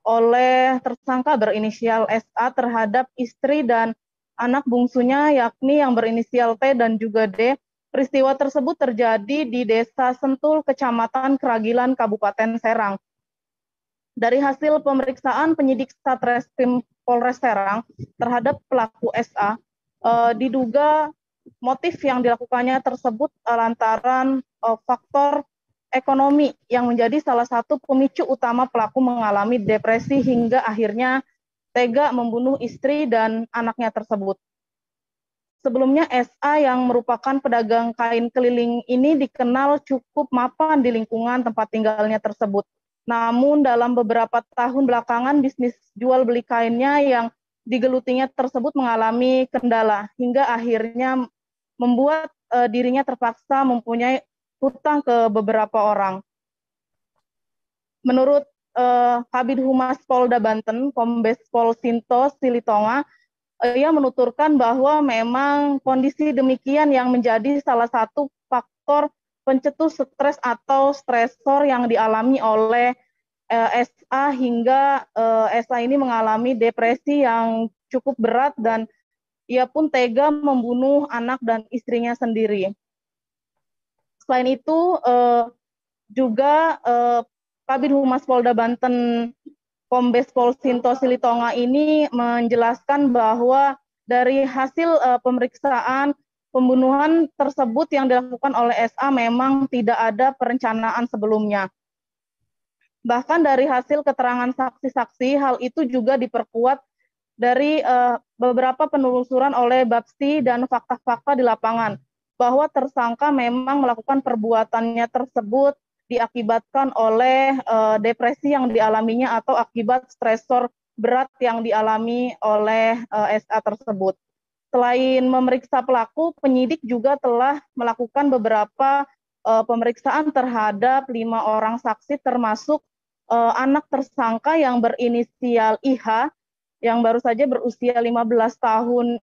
oleh tersangka berinisial SA terhadap istri dan anak bungsunya, yakni yang berinisial T dan juga D, Peristiwa tersebut terjadi di Desa Sentul, Kecamatan Keragilan, Kabupaten Serang. Dari hasil pemeriksaan penyidik Satreskrim Polres Serang terhadap pelaku SA, diduga motif yang dilakukannya tersebut lantaran faktor ekonomi yang menjadi salah satu pemicu utama pelaku mengalami depresi hingga akhirnya tega membunuh istri dan anaknya tersebut. Sebelumnya SA yang merupakan pedagang kain keliling ini dikenal cukup mapan di lingkungan tempat tinggalnya tersebut. Namun dalam beberapa tahun belakangan bisnis jual beli kainnya yang digelutinya tersebut mengalami kendala hingga akhirnya membuat dirinya terpaksa mempunyai hutang ke beberapa orang. Menurut Kabid Humas Polda Banten, Kombes Pol Sinto Silitonga, ia menuturkan bahwa memang kondisi demikian yang menjadi salah satu faktor pencetus stres atau stresor yang dialami oleh SA hingga SA ini mengalami depresi yang cukup berat dan ia pun tega membunuh anak dan istrinya sendiri. Selain itu juga Kabid Humas Polda Banten Kombes Pol Sinto Silitonga ini menjelaskan bahwa dari hasil pemeriksaan pembunuhan tersebut yang dilakukan oleh SA memang tidak ada perencanaan sebelumnya. Bahkan dari hasil keterangan saksi-saksi, hal itu juga diperkuat dari beberapa penelusuran oleh Bapsi dan fakta-fakta di lapangan, bahwa tersangka memang melakukan perbuatannya tersebut diakibatkan oleh depresi yang dialaminya atau akibat stresor berat yang dialami oleh SA tersebut. Selain memeriksa pelaku, penyidik juga telah melakukan beberapa pemeriksaan terhadap 5 orang saksi termasuk anak tersangka yang berinisial IH yang baru saja berusia 15 tahun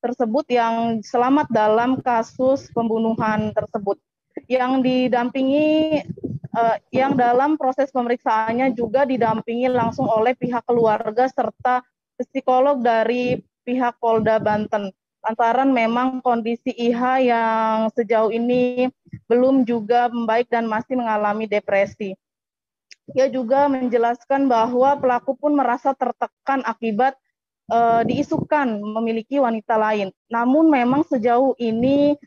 tersebut yang selamat dalam kasus pembunuhan tersebut. Yang didampingi, yang dalam proses pemeriksaannya juga didampingi langsung oleh pihak keluarga serta psikolog dari pihak Polda Banten. Lantaran memang kondisi IH yang sejauh ini belum juga membaik dan masih mengalami depresi. Ia juga menjelaskan bahwa pelaku pun merasa tertekan akibat diisukan memiliki wanita lain. Namun memang sejauh ini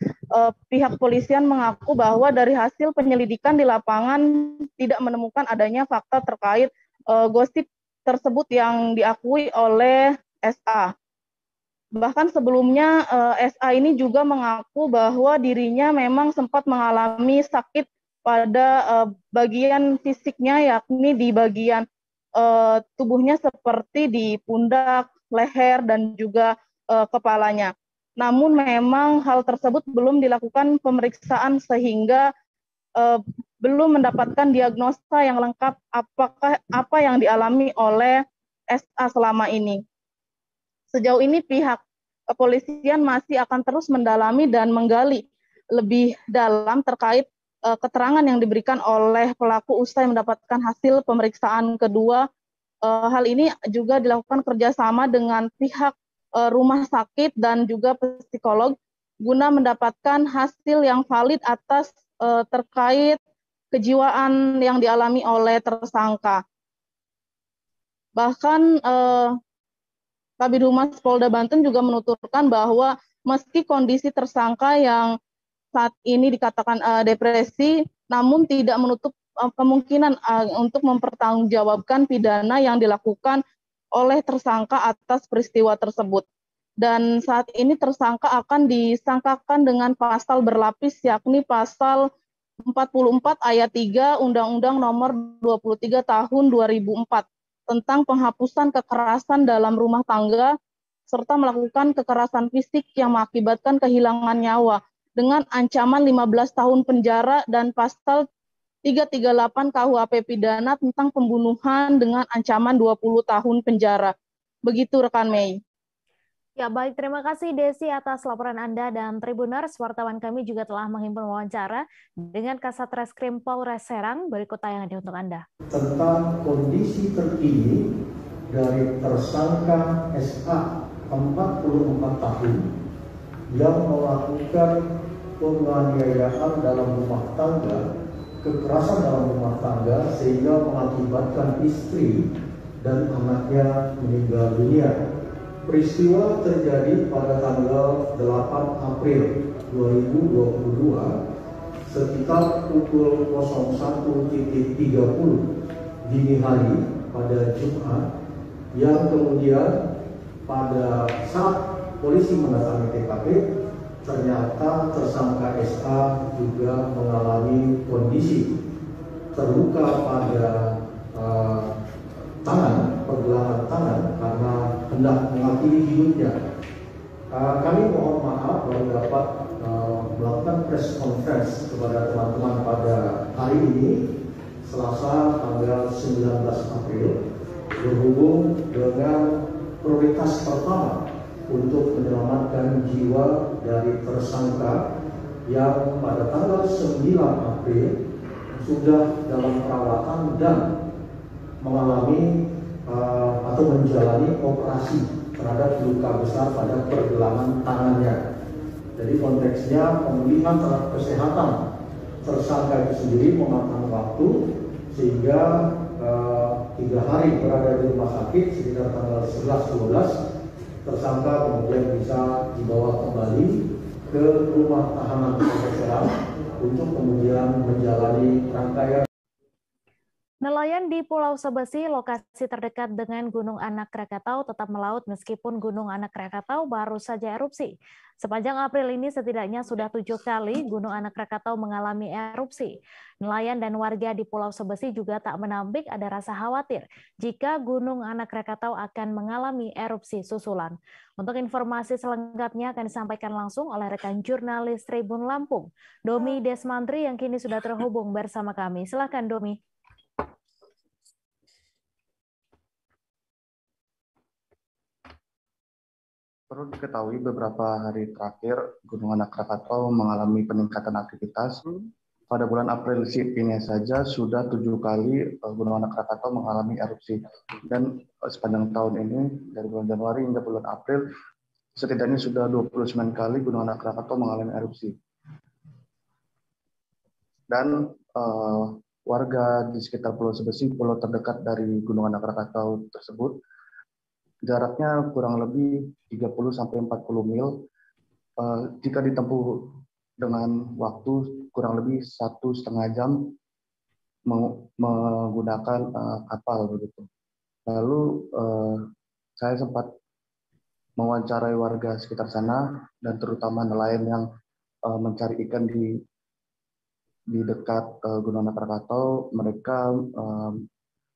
pihak polisian mengaku bahwa dari hasil penyelidikan di lapangan tidak menemukan adanya fakta terkait gosip tersebut yang diakui oleh SA. Bahkan sebelumnya SA ini juga mengaku bahwa dirinya memang sempat mengalami sakit pada bagian fisiknya, yakni di bagian tubuhnya seperti di pundak, leher, dan juga kepalanya. Namun memang hal tersebut belum dilakukan pemeriksaan sehingga belum mendapatkan diagnosa yang lengkap apakah apa yang dialami oleh SA selama ini. Sejauh ini pihak kepolisian masih akan terus mendalami dan menggali lebih dalam terkait keterangan yang diberikan oleh pelaku usai mendapatkan hasil pemeriksaan kedua. Hal ini juga dilakukan kerjasama dengan pihak rumah sakit dan juga psikolog guna mendapatkan hasil yang valid atas terkait kejiwaan yang dialami oleh tersangka. Bahkan Kabid Humas Polda Banten juga menuturkan bahwa meski kondisi tersangka yang saat ini dikatakan depresi, namun tidak menutup kemungkinan untuk mempertanggungjawabkan pidana yang dilakukan oleh tersangka atas peristiwa tersebut. Dan saat ini tersangka akan disangkakan dengan pasal berlapis, yakni pasal 44 ayat 3 Undang-Undang Nomor 23 Tahun 2004 tentang penghapusan kekerasan dalam rumah tangga serta melakukan kekerasan fisik yang mengakibatkan kehilangan nyawa dengan ancaman 15 tahun penjara dan pasal 338 KUHP pidana tentang pembunuhan dengan ancaman 20 tahun penjara. Begitu rekan Mei. Ya baik, terima kasih Desi atas laporan Anda dan Tribuners. Wartawan kami juga telah menghimpun wawancara dengan Kasat Reskrim Polres Serang. Berikut tayangan untuk Anda. Tentang kondisi terkini dari tersangka SA 44 tahun yang melakukan penganiayaan dalam rumah tangga, kekerasan dalam rumah tangga sehingga mengakibatkan istri dan anaknya meninggal dunia. Peristiwa terjadi pada tanggal 8 April 2022 sekitar pukul 01.30 dini hari pada Jumat, yang kemudian pada saat polisi mendatangi TKP ternyata tersangka SA juga mengalami kondisi terluka pada tangan, pergelangan tangan karena hendak mengakhiri hidupnya. Kami mohon maaf baru dapat melakukan press conference kepada teman-teman pada hari ini, Selasa tanggal 19 April, berhubung dengan prioritas pertama untuk menyelamatkan jiwa dari tersangka yang pada tanggal 9 April sudah dalam perawatan dan mengalami atau menjalani operasi terhadap luka besar pada pergelangan tangannya. Jadi konteksnya pemulihan terhadap kesehatan tersangka itu sendiri memakan waktu, sehingga 3 hari berada di rumah sakit sekitar tanggal 11-12 tersangka kemudian bisa dibawa kembali ke rumah tahanan Kota untuk kemudian menjalani rangkaian. Nelayan di Pulau Sebesi, lokasi terdekat dengan Gunung Anak Krakatau, tetap melaut meskipun Gunung Anak Krakatau baru saja erupsi. Sepanjang April ini setidaknya sudah 7 kali Gunung Anak Krakatau mengalami erupsi. Nelayan dan warga di Pulau Sebesi juga tak menampik ada rasa khawatir jika Gunung Anak Krakatau akan mengalami erupsi susulan. Untuk informasi selengkapnya akan disampaikan langsung oleh rekan jurnalis Tribun Lampung, Domi Desmantri, yang kini sudah terhubung bersama kami. Silakan Domi. Perlu diketahui beberapa hari terakhir Gunung Anak Krakatau mengalami peningkatan aktivitas. Pada bulan April ini saja sudah 7 kali Gunung Anak Krakatau mengalami erupsi. Dan sepanjang tahun ini dari bulan Januari hingga bulan April setidaknya sudah 29 kali Gunung Anak Krakatau mengalami erupsi. Dan warga di sekitar Pulau Sebesi, pulau terdekat dari Gunung Anak Krakatau tersebut, jaraknya kurang lebih 30-40 mil. Jika ditempuh dengan waktu kurang lebih 1,5 jam menggunakan kapal begitu. Lalu saya sempat mewawancarai warga sekitar sana dan terutama nelayan yang mencari ikan di dekat Gunung Anak Krakatau. Mereka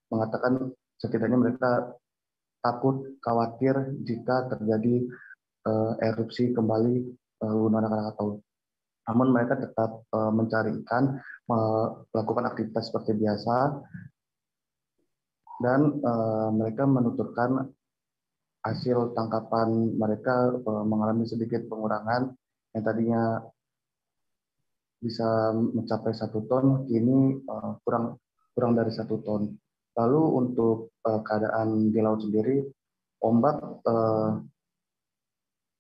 mengatakan setidaknya mereka takut, khawatir jika terjadi erupsi kembali Gunung Anak Krakatau. Namun mereka tetap mencari ikan, melakukan aktivitas seperti biasa, dan mereka menuturkan hasil tangkapan mereka mengalami sedikit pengurangan, yang tadinya bisa mencapai 1 ton, kini kurang dari 1 ton. Lalu untuk keadaan di laut sendiri, ombak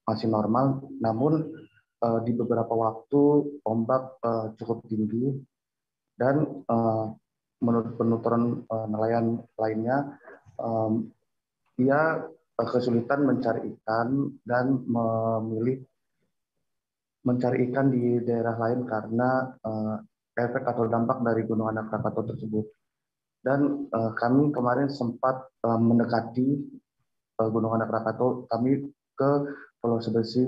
masih normal, namun di beberapa waktu ombak cukup tinggi, dan menurut penuturan nelayan lainnya, ia kesulitan mencari ikan dan memilih mencari ikan di daerah lain karena efek atau dampak dari Gunung Anak Krakatau tersebut. Dan kami kemarin sempat mendekati Gunung Anak Krakatau, kami ke Pulau Sebesi,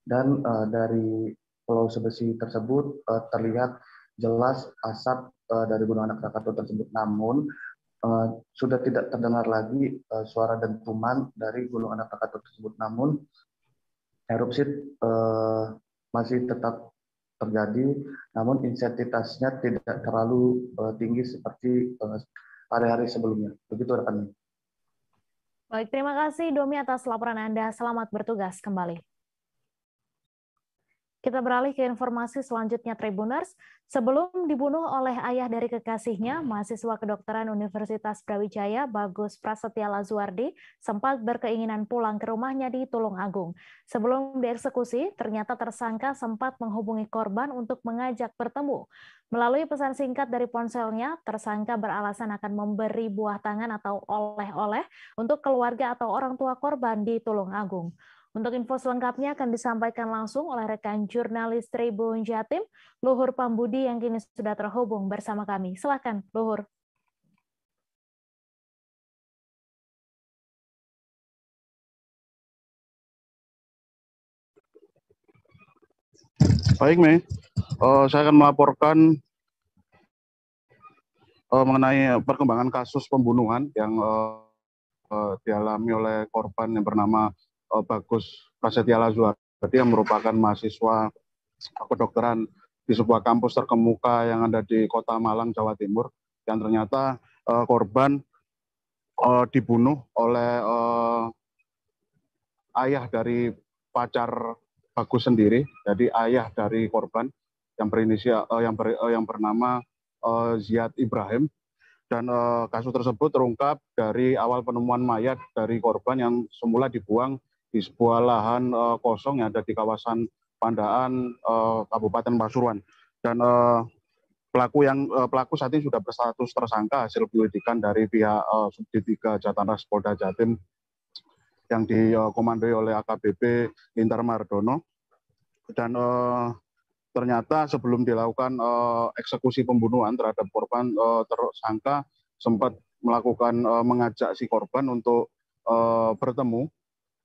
dan dari Pulau Sebesi tersebut terlihat jelas asap dari Gunung Anak Krakatau tersebut. Namun sudah tidak terdengar lagi suara dentuman dari Gunung Anak Krakatau tersebut. Namun erupsi masih tetap terjadi, namun intensitasnya tidak terlalu tinggi seperti hari-hari sebelumnya. Begitu rekan. Baik, terima kasih Domi atas laporan Anda. Selamat bertugas kembali. Kita beralih ke informasi selanjutnya, Tribuners. Sebelum dibunuh oleh ayah dari kekasihnya, mahasiswa kedokteran Universitas Brawijaya, Bagus Prasetya Lazuardi, sempat berkeinginan pulang ke rumahnya di Tulung Agung. Sebelum dieksekusi, ternyata tersangka sempat menghubungi korban untuk mengajak bertemu. Melalui pesan singkat dari ponselnya, tersangka beralasan akan memberi buah tangan atau oleh-oleh untuk keluarga atau orang tua korban di Tulung Agung. Untuk info selengkapnya akan disampaikan langsung oleh rekan jurnalis Tribun Jatim, Luhur Pambudi yang kini sudah terhubung bersama kami. Silakan, Luhur. Baik, Mei. Saya akan melaporkan mengenai perkembangan kasus pembunuhan yang dialami oleh korban yang bernama Bagus Prasetya Lazuardi yang merupakan mahasiswa kedokteran di sebuah kampus terkemuka yang ada di Kota Malang, Jawa Timur, yang ternyata korban dibunuh oleh ayah dari pacar Bagus sendiri, jadi ayah dari korban yang berinisial yang bernama Ziad Ibrahim. Dan kasus tersebut terungkap dari awal penemuan mayat dari korban yang semula dibuang di sebuah lahan kosong yang ada di kawasan Pandaan, Kabupaten Pasuruan. Dan pelaku saat ini sudah berstatus tersangka hasil penyelidikan dari pihak Subdit 3 Jatan Ras Polda Jatim yang dikomandoi oleh AKBP Lintar Mardono. Dan ternyata sebelum dilakukan eksekusi pembunuhan terhadap korban, tersangka sempat melakukan mengajak si korban untuk bertemu,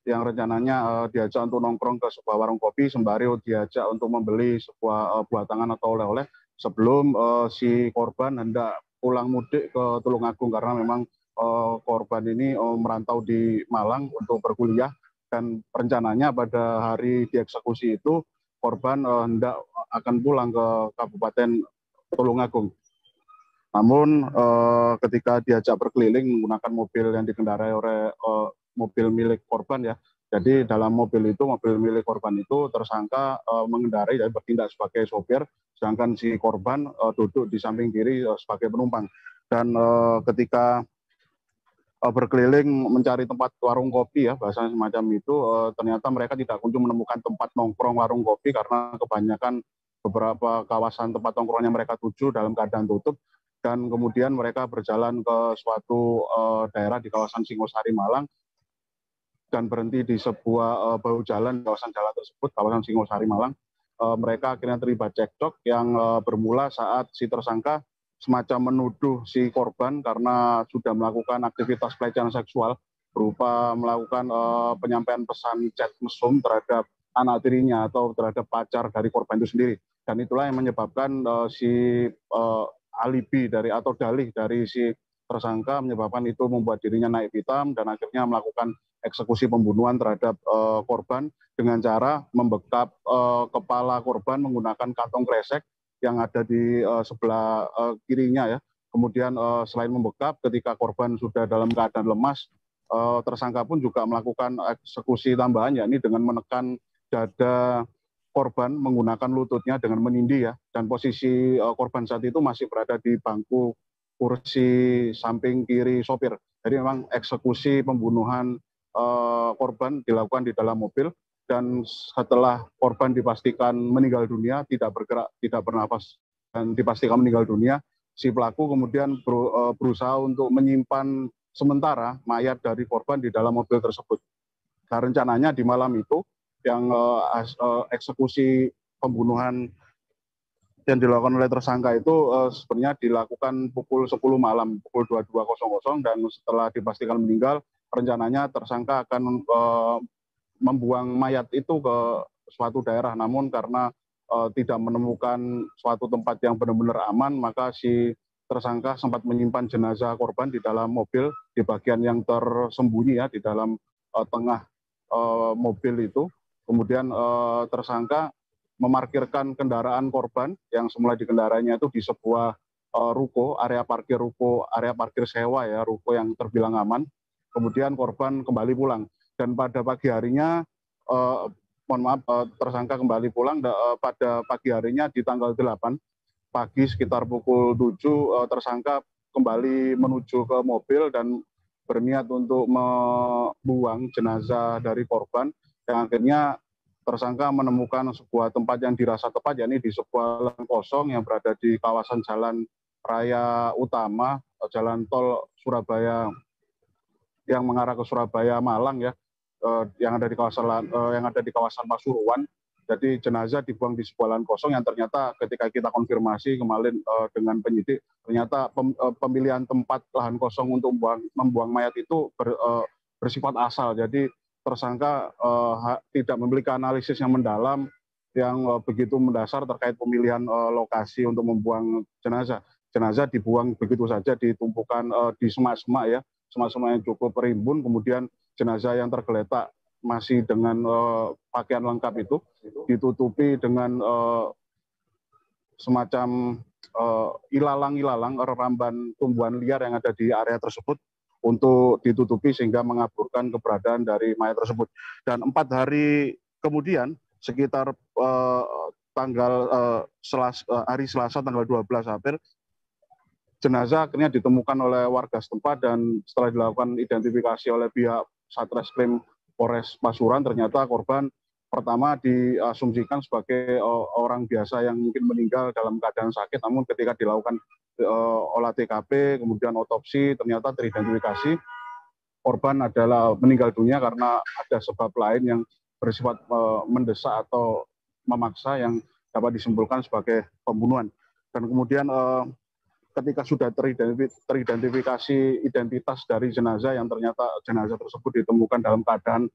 yang rencananya diajak untuk nongkrong ke sebuah warung kopi sembari diajak untuk membeli sebuah buah tangan atau oleh-oleh sebelum si korban hendak pulang mudik ke Tulung Agung, karena memang korban ini merantau di Malang untuk berkuliah, dan rencananya pada hari dieksekusi itu korban hendak akan pulang ke Kabupaten Tulung Agung. Namun ketika diajak berkeliling menggunakan mobil yang dikendarai oleh mobil milik korban ya, jadi dalam mobil milik korban itu tersangka mengendarai dan bertindak sebagai sopir, sedangkan si korban duduk di samping kiri sebagai penumpang. Dan ketika berkeliling mencari tempat warung kopi ya, bahasanya semacam itu, ternyata mereka tidak kunjung menemukan tempat nongkrong warung kopi karena kebanyakan beberapa kawasan tempat nongkrongnya mereka tuju dalam keadaan tutup. Dan kemudian mereka berjalan ke suatu daerah di kawasan Singosari Malang dan berhenti di sebuah bahu jalan di kawasan jalan tersebut, kawasan Singosari Malang. Mereka akhirnya terlibat cekcok yang bermula saat si tersangka semacam menuduh si korban karena sudah melakukan aktivitas pelecehan seksual berupa melakukan penyampaian pesan chat mesum terhadap anak tirinya atau terhadap pacar dari korban itu sendiri. Dan itulah yang menyebabkan si alibi dari atau dalih dari si tersangka menyebabkan itu membuat dirinya naik pitam dan akhirnya melakukan eksekusi pembunuhan terhadap korban dengan cara membekap kepala korban menggunakan kantong kresek yang ada di sebelah kirinya ya. Kemudian selain membekap, ketika korban sudah dalam keadaan lemas, tersangka pun juga melakukan eksekusi tambahan, yakni dengan menekan dada korban menggunakan lututnya dengan menindih ya. Dan posisi korban saat itu masih berada di bangku kursi samping kiri sopir. Jadi memang eksekusi pembunuhan korban dilakukan di dalam mobil. Dan setelah korban dipastikan meninggal dunia, tidak bergerak, tidak bernafas, dan dipastikan meninggal dunia, si pelaku kemudian berusaha untuk menyimpan sementara mayat dari korban di dalam mobil tersebut. Nah, rencananya di malam itu, yang eksekusi pembunuhan yang dilakukan oleh tersangka itu sebenarnya dilakukan pukul 10 malam, pukul 22.00, dan setelah dipastikan meninggal, rencananya tersangka akan membuang mayat itu ke suatu daerah, namun karena tidak menemukan suatu tempat yang benar-benar aman, maka si tersangka sempat menyimpan jenazah korban di dalam mobil di bagian yang tersembunyi ya, di dalam tengah mobil itu. Kemudian tersangka memarkirkan kendaraan korban yang semula dikendarainya itu di sebuah ruko, area parkir sewa ya, ruko yang terbilang aman. Kemudian korban kembali pulang. Dan pada pagi harinya tersangka kembali pulang pada pagi harinya di tanggal 8 pagi sekitar pukul 7 tersangka kembali menuju ke mobil dan berniat untuk membuang jenazah dari korban, yang akhirnya tersangka menemukan sebuah tempat yang dirasa tepat, yakni di sebuah lahan kosong yang berada di kawasan Jalan Raya Utama, jalan tol Surabaya yang mengarah ke Surabaya Malang ya, yang ada di kawasan Pasuruan. Jadi jenazah dibuang di sebuah lahan kosong yang ternyata ketika kita konfirmasi kemarin dengan penyidik, ternyata pemilihan tempat lahan kosong untuk membuang mayat itu bersifat asal. Jadi tersangka tidak memiliki analisis yang mendalam, yang begitu mendasar terkait pemilihan lokasi untuk membuang jenazah. Jenazah dibuang begitu saja di tumpukan di semak-semak ya, semak-semak yang cukup rimbun, kemudian jenazah yang tergeletak masih dengan pakaian lengkap itu ditutupi dengan semacam ilalang-ilalang, reramban tumbuhan liar yang ada di area tersebut untuk ditutupi sehingga mengaburkan keberadaan dari mayat tersebut. Dan 4 hari kemudian sekitar hari Selasa tanggal 12 April, jenazah akhirnya ditemukan oleh warga setempat dan setelah dilakukan identifikasi oleh pihak Satreskrim Polres Pasuruan, ternyata korban pertama diasumsikan sebagai orang biasa yang mungkin meninggal dalam keadaan sakit, namun ketika dilakukan olah TKP, kemudian otopsi, ternyata teridentifikasi korban adalah meninggal dunia karena ada sebab lain yang bersifat mendesak atau memaksa yang dapat disimpulkan sebagai pembunuhan. Dan kemudian ketika sudah teridentifikasi identitas dari jenazah yang ternyata jenazah tersebut ditemukan dalam keadaan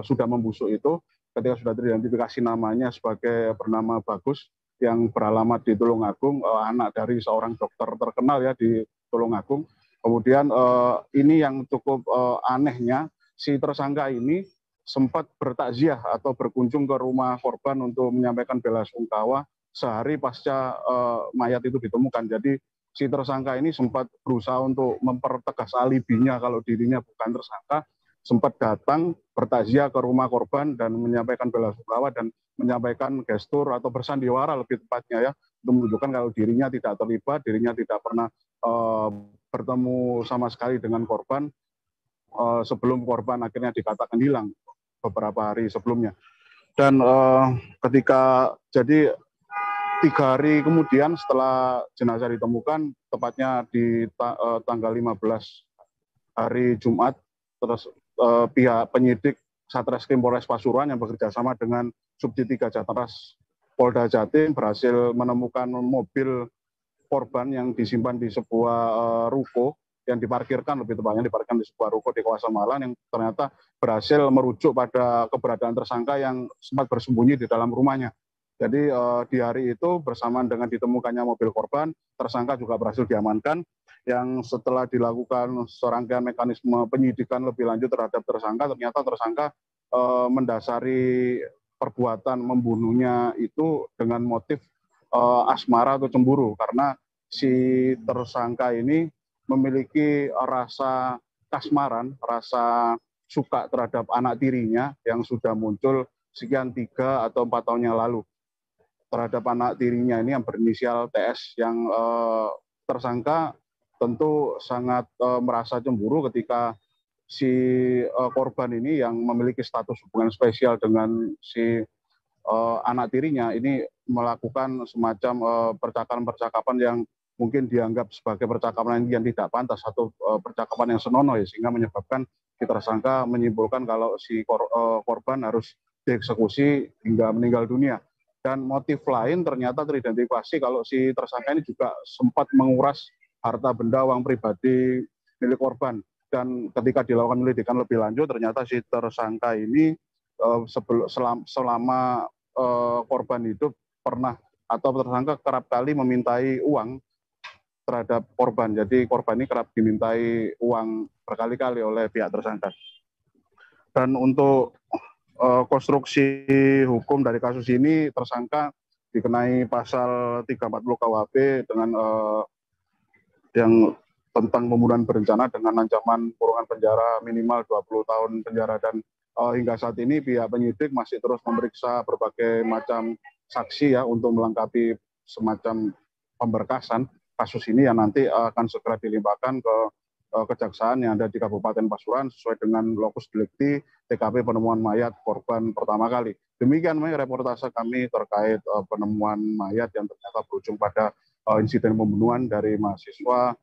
sudah membusuk itu, ketika sudah teridentifikasi namanya sebagai bernama Bagus yang beralamat di Tulungagung, anak dari seorang dokter terkenal ya di Tulungagung. Kemudian ini yang cukup anehnya, si tersangka ini sempat bertakziah atau berkunjung ke rumah korban untuk menyampaikan belasungkawa sehari pasca mayat itu ditemukan. Jadi si tersangka ini sempat berusaha untuk mempertegas alibinya kalau dirinya bukan tersangka, sempat datang bertakziah ke rumah korban dan menyampaikan belasungkawa dan menyampaikan gestur atau bersandiwara lebih tepatnya ya, untuk menunjukkan kalau dirinya tidak terlibat, dirinya tidak pernah bertemu sama sekali dengan korban sebelum korban akhirnya dikatakan hilang beberapa hari sebelumnya. Dan ketika jadi 3 hari kemudian setelah jenazah ditemukan, tepatnya di tanggal 15 hari Jumat, terus pihak penyidik Satreskrim Polres Pasuruan yang bekerja sama dengan Subdit 3 Jatras Polda Jatim berhasil menemukan mobil korban yang disimpan di sebuah ruko yang diparkirkan, lebih tepatnya diparkirkan di sebuah ruko di kawasan Malang, yang ternyata berhasil merujuk pada keberadaan tersangka yang sempat bersembunyi di dalam rumahnya. Jadi di hari itu bersamaan dengan ditemukannya mobil korban, tersangka juga berhasil diamankan, yang setelah dilakukan serangkaian mekanisme penyidikan lebih lanjut terhadap tersangka, ternyata tersangka mendasari perbuatan membunuhnya itu dengan motif asmara atau cemburu, karena si tersangka ini memiliki rasa kasmaran, rasa suka terhadap anak tirinya yang sudah muncul sekian 3 atau 4 tahun yang lalu. Terhadap anak tirinya ini yang berinisial TS, yang tersangka tentu sangat merasa cemburu ketika si korban ini yang memiliki status hubungan spesial dengan si anak tirinya ini melakukan semacam percakapan-percakapan yang mungkin dianggap sebagai percakapan yang tidak pantas atau percakapan yang senonoh ya, sehingga menyebabkan si tersangka menyimpulkan kalau si korban harus dieksekusi hingga meninggal dunia. Dan motif lain ternyata teridentifikasi kalau si tersangka ini juga sempat menguras harta benda uang pribadi milik korban. Dan ketika dilakukan penyelidikan lebih lanjut, ternyata si tersangka ini selama korban hidup pernah atau tersangka kerap kali memintai uang terhadap korban. Jadi korban ini kerap dimintai uang berkali-kali oleh pihak tersangka. Dan untuk konstruksi hukum dari kasus ini, tersangka dikenai pasal 340 KUHP dengan yang tentang pembunuhan berencana dengan ancaman kurungan penjara minimal 20 tahun penjara dan hingga saat ini pihak penyidik masih terus memeriksa berbagai macam saksi ya untuk melengkapi semacam pemberkasan kasus ini yang nanti akan segera dilimpahkan ke kejaksaan yang ada di Kabupaten Pasuruan sesuai dengan lokus delikti TKP penemuan mayat korban pertama kali. Demikian reportase kami terkait penemuan mayat yang ternyata berujung pada insiden pembunuhan dari mahasiswa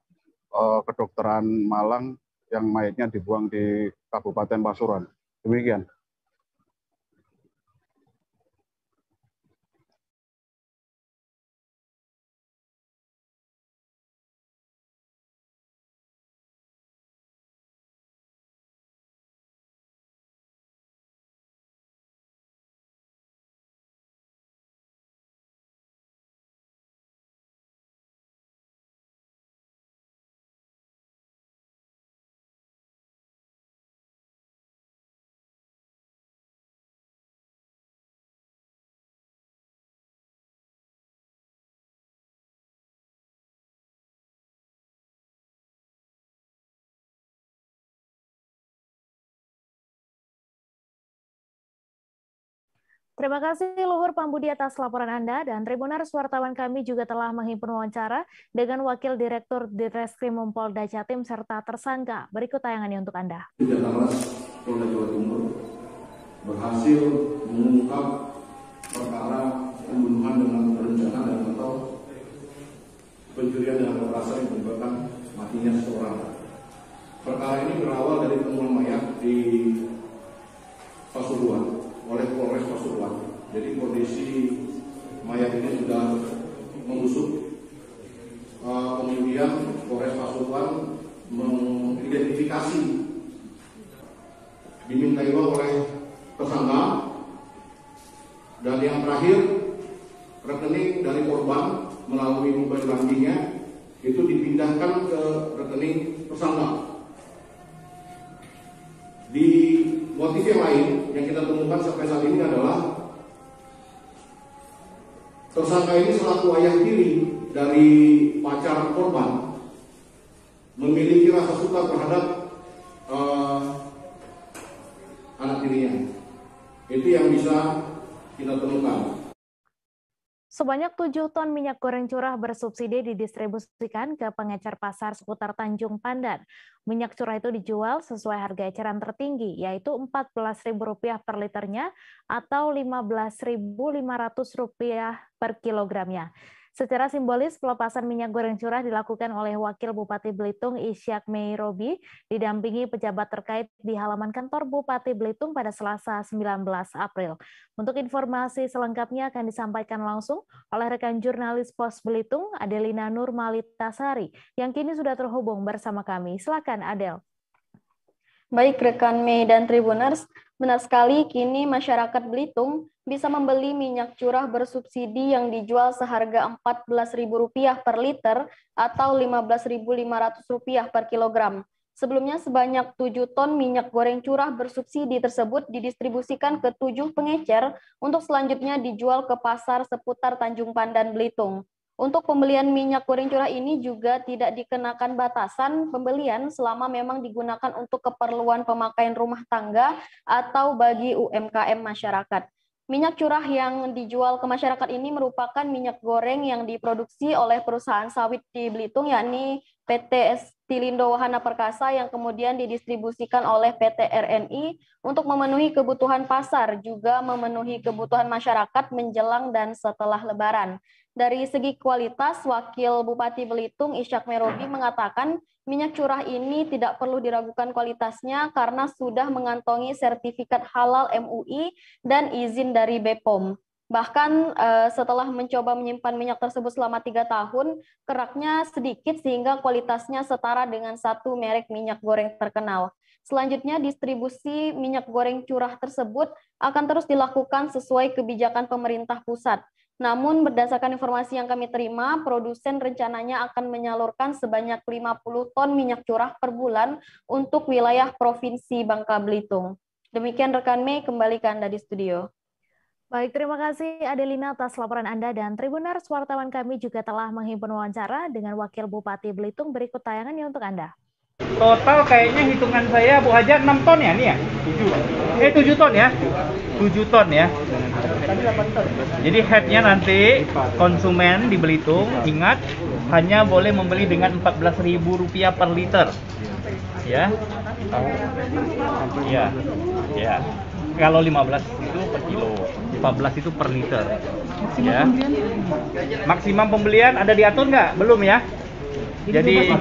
kedokteran Malang yang mayatnya dibuang di Kabupaten Pasuruan. Demikian. Terima kasih Luhur Pambudi atas laporan Anda, dan Tribuners wartawan kami juga telah menghimpun wawancara dengan Wakil Direktur Ditreskrimum Polda Jatim serta tersangka. Berikut tayangannya untuk Anda. Jatimnas Polda Jawa Timur berhasil mengungkap perkara pembunuhan dengan berencana dan atau pencurian dengan kekerasan yang menyebabkan matinya seseorang. Perkara ini berawal dari penemuan mayat di Pasuruan oleh Polres Pasuruan. Jadi kondisi mayat ini sudah membusuk. Kemudian Polres Pasuruan mengidentifikasi dimintai uang oleh tersangka, dan yang terakhir rekening dari korban melalui mobile bankingnya itu dipindahkan ke rekening tersangka. Di motif yang lain yang kita temukan sampai saat ini adalah tersangka ini selaku ayah tiri dari pacar korban memiliki rasa suka terhadap anak tirinya. Itu yang bisa kita temukan. Sebanyak 7 ton minyak goreng curah bersubsidi didistribusikan ke pengecer pasar seputar Tanjung Pandan. Minyak curah itu dijual sesuai harga eceran tertinggi, yaitu Rp14.000 per liternya atau Rp15.500 per kilogramnya. Secara simbolis, pelepasan minyak goreng curah dilakukan oleh Wakil Bupati Belitung Ishak Meirobi didampingi pejabat terkait di halaman kantor Bupati Belitung pada Selasa 19 April. Untuk informasi selengkapnya akan disampaikan langsung oleh rekan jurnalis Pos Belitung, Adelina Nurmalitasari, yang kini sudah terhubung bersama kami. Silakan, Adel. Baik rekan Mei dan Tribuners, benar sekali kini masyarakat Belitung bisa membeli minyak curah bersubsidi yang dijual seharga Rp14.000 per liter atau Rp15.500 per kilogram. Sebelumnya sebanyak 7 ton minyak goreng curah bersubsidi tersebut didistribusikan ke 7 pengecer untuk selanjutnya dijual ke pasar seputar Tanjung Pandan, Belitung. Untuk pembelian minyak goreng curah ini juga tidak dikenakan batasan pembelian selama memang digunakan untuk keperluan pemakaian rumah tangga atau bagi UMKM masyarakat. Minyak curah yang dijual ke masyarakat ini merupakan minyak goreng yang diproduksi oleh perusahaan sawit di Belitung, yakni PT Stilindo Wahana Perkasa, yang kemudian didistribusikan oleh PT RNI untuk memenuhi kebutuhan pasar, juga memenuhi kebutuhan masyarakat menjelang dan setelah Lebaran. Dari segi kualitas, Wakil Bupati Belitung Ishak Meirobi mengatakan minyak curah ini tidak perlu diragukan kualitasnya karena sudah mengantongi sertifikat halal MUI dan izin dari BPOM. Bahkan setelah mencoba menyimpan minyak tersebut selama 3 tahun, keraknya sedikit sehingga kualitasnya setara dengan satu merek minyak goreng terkenal. Selanjutnya, distribusi minyak goreng curah tersebut akan terus dilakukan sesuai kebijakan pemerintah pusat. Namun berdasarkan informasi yang kami terima, produsen rencananya akan menyalurkan sebanyak 50 ton minyak curah per bulan untuk wilayah Provinsi Bangka Belitung. Demikian rekan Mei, kembali ke Anda di studio. Baik, terima kasih Adelina atas laporan Anda, dan Tribuners wartawan kami juga telah menghimpun wawancara dengan Wakil Bupati Belitung. Berikut tayangannya untuk Anda. Total kayaknya hitungan saya Bu Haja 6 ton ya nih ya? 7 ton ya? 7 ton ya. Jadi headnya nanti konsumen di Belitung ingat hanya boleh membeli dengan Rp14.000 per liter. Ya. Ya. Ya. Kalau 15 itu per kilo, 14 itu per liter. Ya. Maksimum pembelian ada diatur nggak? Belum ya? Jadi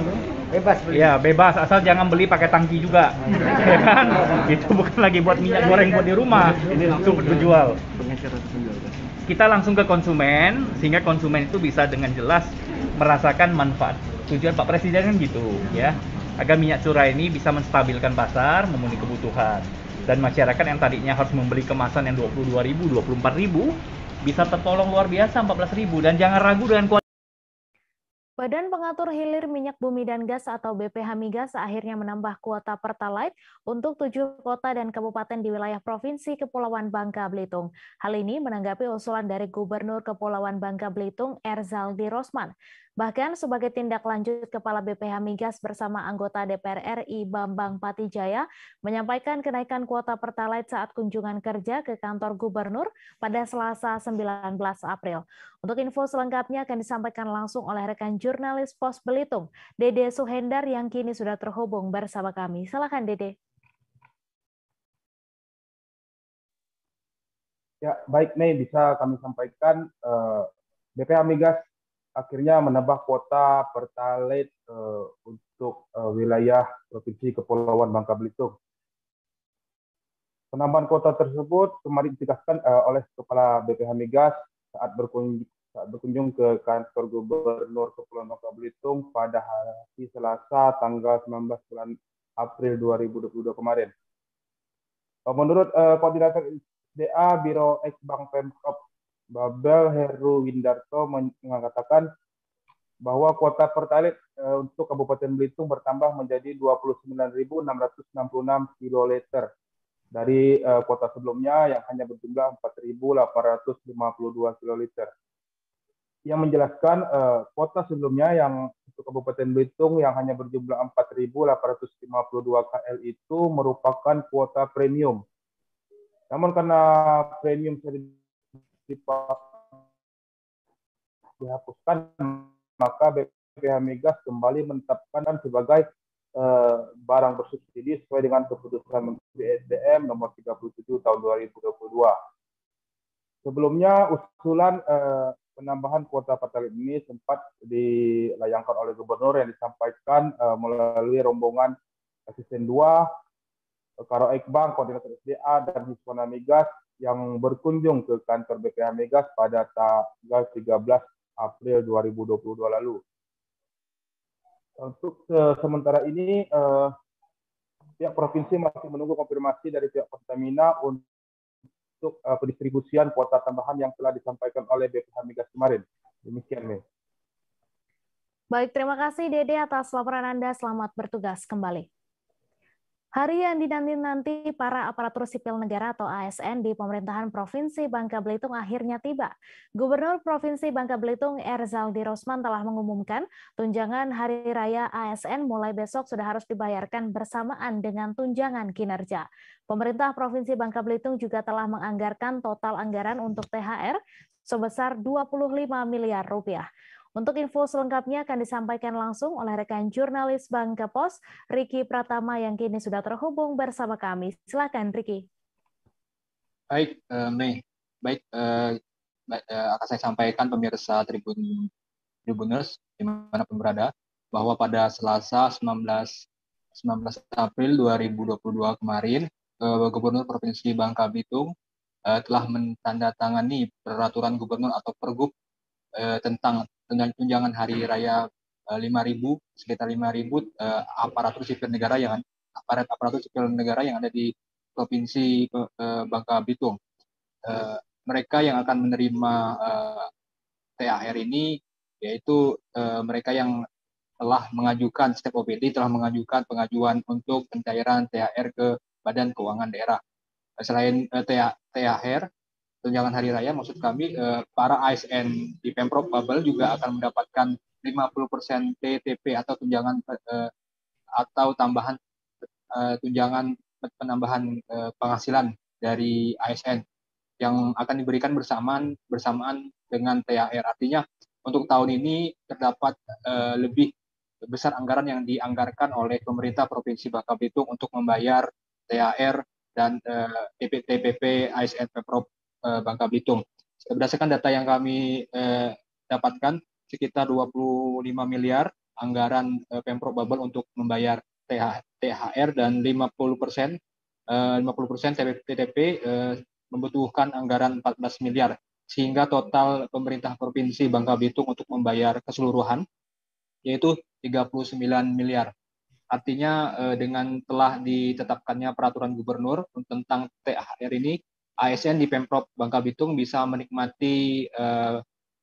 bebas beli. Ya, bebas asal jangan beli pakai tangki juga. Ya kan? Itu bukan lagi buat minyak goreng buat di rumah. Ini langsung berjual. Kita langsung ke konsumen sehingga konsumen itu bisa dengan jelas merasakan manfaat. Tujuan Pak Presiden kan gitu, ya. Agar minyak curah ini bisa menstabilkan pasar, memenuhi kebutuhan. Dan masyarakat yang tadinya harus membeli kemasan yang 22.000, 24.000 bisa tertolong luar biasa 14.000 dan jangan ragu dengan kualitas. Badan Pengatur Hilir Minyak Bumi dan Gas atau BPH Migas akhirnya menambah kuota Pertalite untuk 7 kota dan kabupaten di wilayah Provinsi Kepulauan Bangka Belitung. Hal ini menanggapi usulan dari Gubernur Kepulauan Bangka Belitung, Erzaldi Rosman. Bahkan sebagai tindak lanjut, Kepala BPH Migas bersama anggota DPR RI Bambang Patijaya menyampaikan kenaikan kuota Pertalite saat kunjungan kerja ke kantor Gubernur pada Selasa 19 April. Untuk info selengkapnya akan disampaikan langsung oleh rekan jurnalis Pos Belitung, Dede Suhendar yang kini sudah terhubung bersama kami. Silakan Dede. Ya, baik Mei, bisa kami sampaikan BPH Migas akhirnya menambah kuota Pertalite untuk wilayah Provinsi Kepulauan Bangka Belitung. Penambahan kuota tersebut kemarin ditegaskan oleh Kepala BPH Migas saat berkunjung ke kantor Gubernur Kepulauan Bangka Belitung pada hari Selasa tanggal 19 bulan April 2022 kemarin. Menurut Koordinator SDA Biro Eksbank Pemprov Babel Heru Windarto mengatakan bahwa kuota Pertalite untuk Kabupaten Belitung bertambah menjadi 29.666 kiloliter dari kuota sebelumnya yang hanya berjumlah 4.852 kiloliter. Yang menjelaskan kuota sebelumnya yang untuk Kabupaten Belitung yang hanya berjumlah 4.852 KL itu merupakan kuota premium. Namun karena premium dihapuskan, maka BPH Migas kembali menetapkan sebagai barang bersubsidi sesuai dengan keputusan Menteri SDM nomor 37 tahun 2022. Sebelumnya usulan penambahan kuota Pertalite ini sempat dilayangkan oleh Gubernur yang disampaikan melalui rombongan Asisten 2, Karo Ekbank, Koordinator SDA, dan Hiswana Migas yang berkunjung ke kantor BPH Migas pada tanggal 13 April 2022 lalu. Untuk sementara ini, pihak provinsi masih menunggu konfirmasi dari pihak Pertamina untuk pendistribusian kuota tambahan yang telah disampaikan oleh BPH Migas kemarin. Demikian, Mei. Baik, terima kasih Dede atas laporan Anda. Selamat bertugas kembali. Hari yang dinanti-nanti para aparatur sipil negara atau ASN di pemerintahan Provinsi Bangka Belitung akhirnya tiba. Gubernur Provinsi Bangka Belitung Erzaldi Rosman telah mengumumkan tunjangan Hari Raya ASN mulai besok sudah harus dibayarkan bersamaan dengan tunjangan kinerja. Pemerintah Provinsi Bangka Belitung juga telah menganggarkan total anggaran untuk THR sebesar 25 miliar rupiah. Untuk info selengkapnya akan disampaikan langsung oleh rekan jurnalis Bangka Pos, Riki Pratama yang kini sudah terhubung bersama kami. Silakan Riki. Baik, Mei. Baik, akan saya sampaikan pemirsa Tribuners dimanapun berada, bahwa pada Selasa 19 April 2022 kemarin, Gubernur Provinsi Bangka Belitung telah menandatangani peraturan gubernur atau pergub tentang tunjangan hari raya 5.000, sekitar 5.000 aparatur sipil negara yang ada di Provinsi Bangka Belitung. Mereka yang akan menerima THR ini yaitu mereka yang telah mengajukan, setiap OPD telah mengajukan pengajuan untuk pencairan THR ke Badan Keuangan Daerah. Selain THR, tunjangan hari raya, maksud kami para ASN di Pemprov Babel juga akan mendapatkan 50% TTP atau tunjangan atau tambahan tunjangan penambahan penghasilan dari ASN yang akan diberikan bersamaan dengan THR. Artinya untuk tahun ini terdapat lebih besar anggaran yang dianggarkan oleh pemerintah Provinsi Bangka Belitung untuk membayar THR dan TPP ASN Pemprov Bangka Belitung. Berdasarkan data yang kami dapatkan, sekitar 25 miliar anggaran Pemprov Babel untuk membayar THR dan 50% TPP membutuhkan anggaran 14 miliar, sehingga total pemerintah Provinsi Bangka Belitung untuk membayar keseluruhan yaitu 39 miliar. Artinya dengan telah ditetapkannya peraturan gubernur tentang THR ini, ASN di Pemprov Bangka Belitung bisa menikmati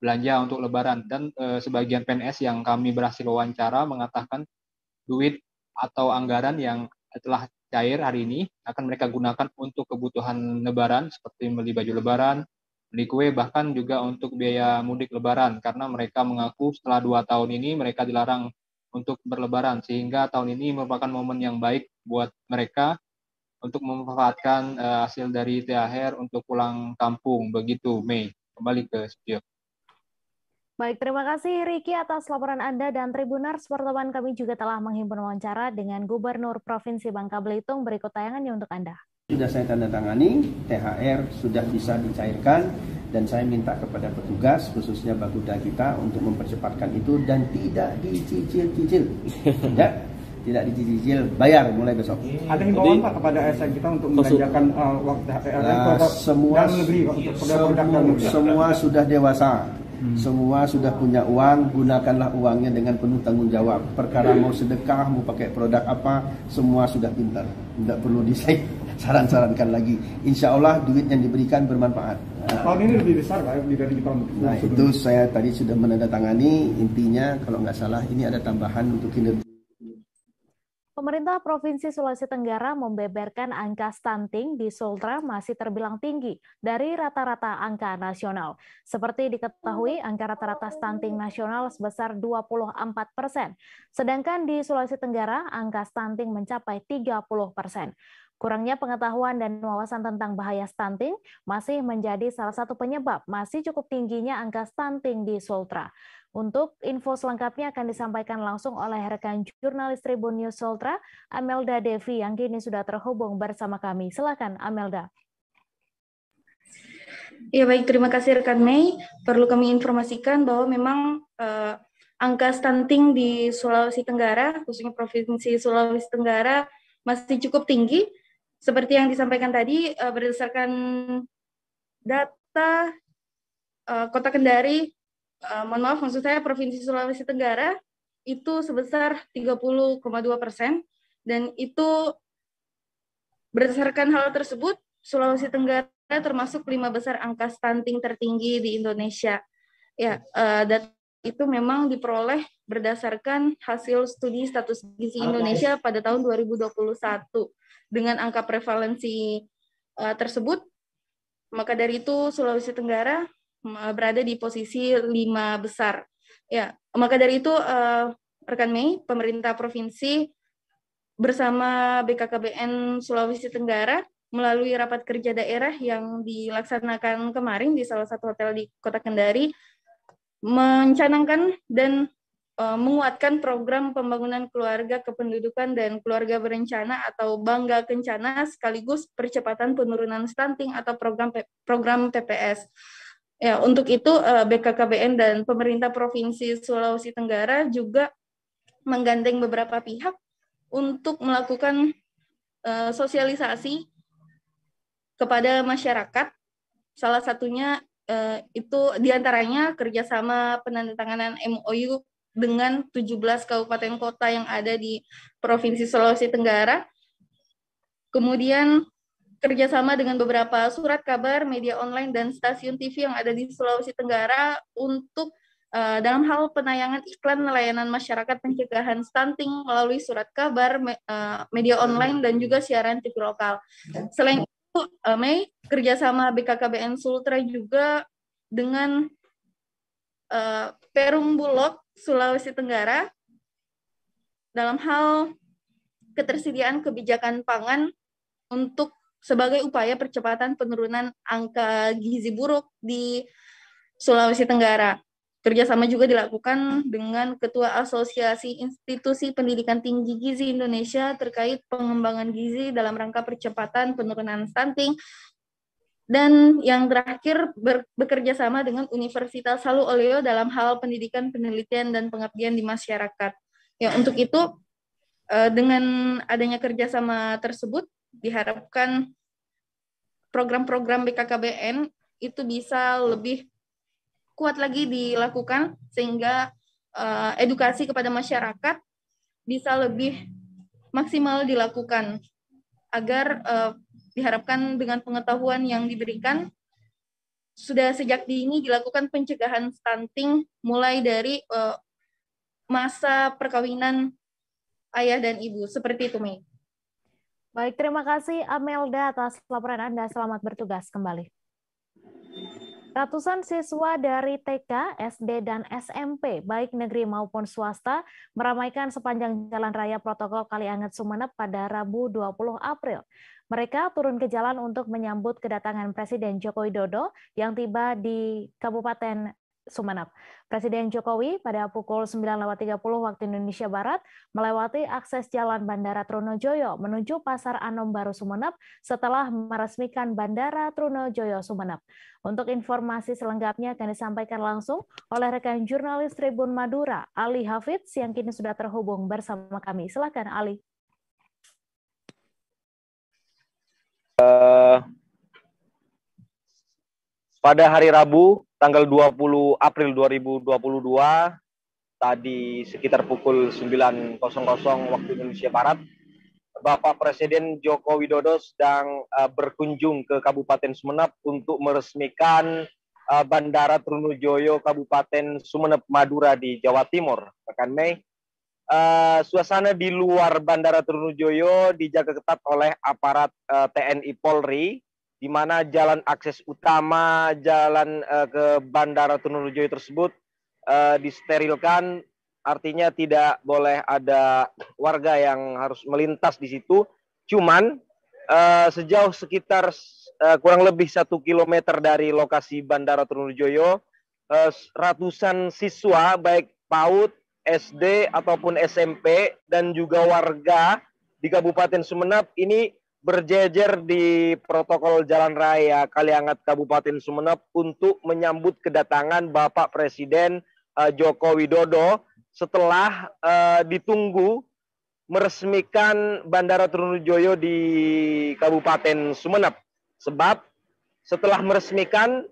belanja untuk Lebaran, dan sebagian PNS yang kami berhasil wawancara mengatakan duit atau anggaran yang telah cair hari ini akan mereka gunakan untuk kebutuhan Lebaran seperti beli baju Lebaran, beli kue, bahkan juga untuk biaya mudik Lebaran, karena mereka mengaku setelah 2 tahun ini mereka dilarang untuk berlebaran, sehingga tahun ini merupakan momen yang baik buat mereka untuk memanfaatkan hasil dari THR untuk pulang kampung. Begitu, Mei. Kembali ke studio. Baik, terima kasih Riki atas laporan Anda, dan Tribuners, pertemuan kami juga telah menghimpun wawancara dengan Gubernur Provinsi Bangka Belitung. Berikut tayangannya untuk Anda. Sudah saya tanda tangani, THR sudah bisa dicairkan, dan saya minta kepada petugas, khususnya Bakuda kita, untuk mempercepatkan itu dan tidak dicicil-cicil. Ya, tidak dicicil, bayar mulai besok. Ada himbauan Pak kepada ASN kita untuk menanjakan waktu THR semua negeri, untuk produk-produk dalam negeri. Semua sudah dewasa. Semua sudah punya uang, gunakanlah uangnya dengan penuh tanggung jawab. Perkara mau sedekah, mau pakai produk apa, semua sudah pintar. Tidak perlu saran-sarankan lagi. Insya Allah duit yang diberikan bermanfaat. Tahun ini lebih besar Pak dibanding tahun sebelumnya. Nah itu saya tadi sudah menandatangani, intinya kalau nggak salah ini ada tambahan untuk kinerja. Pemerintah Provinsi Sulawesi Tenggara membeberkan angka stunting di Sultra masih terbilang tinggi dari rata-rata angka nasional. Seperti diketahui, angka rata-rata stunting nasional sebesar 24%. Sedangkan di Sulawesi Tenggara, angka stunting mencapai 30%. Kurangnya pengetahuan dan wawasan tentang bahaya stunting masih menjadi salah satu penyebab masih cukup tingginya angka stunting di Sultra. Untuk info selengkapnya akan disampaikan langsung oleh rekan jurnalis Tribun News Sultra, Amelda Devi, yang kini sudah terhubung bersama kami. Silakan, Amelda. Ya baik, terima kasih rekan Mei. Perlu kami informasikan bahwa memang angka stunting di Sulawesi Tenggara, khususnya Provinsi Sulawesi Tenggara, masih cukup tinggi. Seperti yang disampaikan tadi, berdasarkan data Kota Kendari, mohon maaf, maksud saya Provinsi Sulawesi Tenggara itu sebesar 30,2%, dan itu berdasarkan hal tersebut Sulawesi Tenggara termasuk 5 besar angka stunting tertinggi di Indonesia. Ya, data itu memang diperoleh berdasarkan hasil studi status gizi Indonesia pada tahun 2021. Dengan angka prevalensi tersebut, maka dari itu Sulawesi Tenggara berada di posisi 5 besar. Ya, maka dari itu rekan Mei, pemerintah provinsi bersama BKKBN Sulawesi Tenggara melalui rapat kerja daerah yang dilaksanakan kemarin di salah satu hotel di Kota Kendari mencanangkan dan menguatkan program pembangunan keluarga kependudukan dan keluarga berencana atau Bangga Kencana sekaligus percepatan penurunan stunting atau program PPS. Ya, untuk itu BKKBN dan pemerintah Provinsi Sulawesi Tenggara juga menggandeng beberapa pihak untuk melakukan sosialisasi kepada masyarakat. Salah satunya itu diantaranya kerjasama penandatanganan MOU dengan 17 kabupaten kota yang ada di Provinsi Sulawesi Tenggara. Kemudian kerjasama dengan beberapa surat kabar, media online, dan stasiun TV yang ada di Sulawesi Tenggara untuk dalam hal penayangan iklan layanan masyarakat pencegahan stunting melalui surat kabar, media online, dan juga siaran TV lokal. Selain itu, Mei, kerjasama BKKBN Sultra juga dengan Perum Bulog Sulawesi Tenggara dalam hal ketersediaan kebijakan pangan untuk sebagai upaya percepatan penurunan angka gizi buruk di Sulawesi Tenggara. Kerjasama juga dilakukan dengan Ketua Asosiasi Institusi Pendidikan Tinggi Gizi Indonesia terkait pengembangan gizi dalam rangka percepatan penurunan stunting. Dan yang terakhir, bekerja sama dengan Universitas Halu Oleo dalam hal pendidikan, penelitian, dan pengabdian di masyarakat. Ya, untuk itu, dengan adanya kerjasama tersebut, diharapkan program-program BKKBN itu bisa lebih kuat lagi dilakukan, sehingga edukasi kepada masyarakat bisa lebih maksimal dilakukan, agar diharapkan dengan pengetahuan yang diberikan, sudah sejak dini dilakukan pencegahan stunting mulai dari masa perkawinan ayah dan ibu. Seperti itu, Mei. Baik, terima kasih Amelda atas laporan Anda. Selamat bertugas kembali. Ratusan siswa dari TK, SD, dan SMP, baik negeri maupun swasta, meramaikan sepanjang Jalan Raya Protokol Kalianget Sumeneb pada Rabu 20 April. Mereka turun ke jalan untuk menyambut kedatangan Presiden Joko Widodo yang tiba di Kabupaten Sumeneb. Presiden Jokowi pada pukul 9.30 waktu Indonesia Barat melewati akses jalan Bandara Trunojoyo menuju Pasar Anom Baru Sumeneb setelah meresmikan Bandara Trunojoyo Sumeneb. Untuk informasi selengkapnya akan disampaikan langsung oleh rekan jurnalis Tribun Madura, Ali Hafidz, yang kini sudah terhubung bersama kami. Silakan, Ali. Pada hari Rabu, tanggal 20 April 2022, tadi sekitar pukul 9.00 waktu Indonesia Barat, Bapak Presiden Joko Widodo sedang berkunjung ke Kabupaten Sumeneb untuk meresmikan Bandara Trunojoyo Kabupaten Sumeneb, Madura di Jawa Timur. Rekan Mei, suasana di luar Bandara Trunojoyo dijaga ketat oleh aparat TNI Polri, di mana jalan akses utama jalan ke Bandara Trunojoyo tersebut disterilkan, artinya tidak boleh ada warga yang harus melintas di situ. Cuman sejauh sekitar kurang lebih 1 kilometer dari lokasi Bandara Trunojoyo, ratusan siswa baik PAUD, SD ataupun SMP dan juga warga di Kabupaten Sumeneb ini berjejer di protokol Jalan Raya Kalianget Kabupaten Sumeneb untuk menyambut kedatangan Bapak Presiden Joko Widodo setelah ditunggu meresmikan Bandara Trunojoyo di Kabupaten Sumeneb. Sebab setelah meresmikan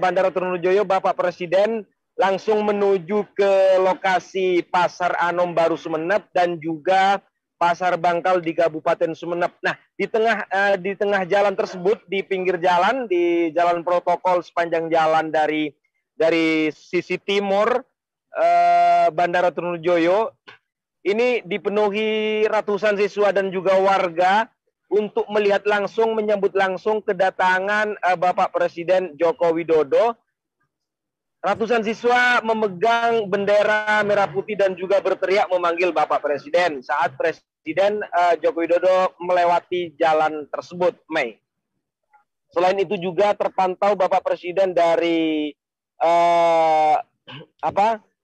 Bandara Trunojoyo, Bapak Presiden langsung menuju ke lokasi Pasar Anom Baru Sumeneb dan juga Pasar Bangkal di Kabupaten Sumeneb. Nah, di tengah jalan tersebut, di pinggir jalan, di jalan protokol sepanjang jalan dari sisi timur Bandara Trunojoyo, ini dipenuhi ratusan siswa dan juga warga untuk melihat langsung, menyambut langsung kedatangan Bapak Presiden Joko Widodo. Ratusan siswa memegang bendera merah putih dan juga berteriak memanggil Bapak Presiden saat Presiden Joko Widodo melewati jalan tersebut, Mei. Selain itu juga terpantau Bapak Presiden dari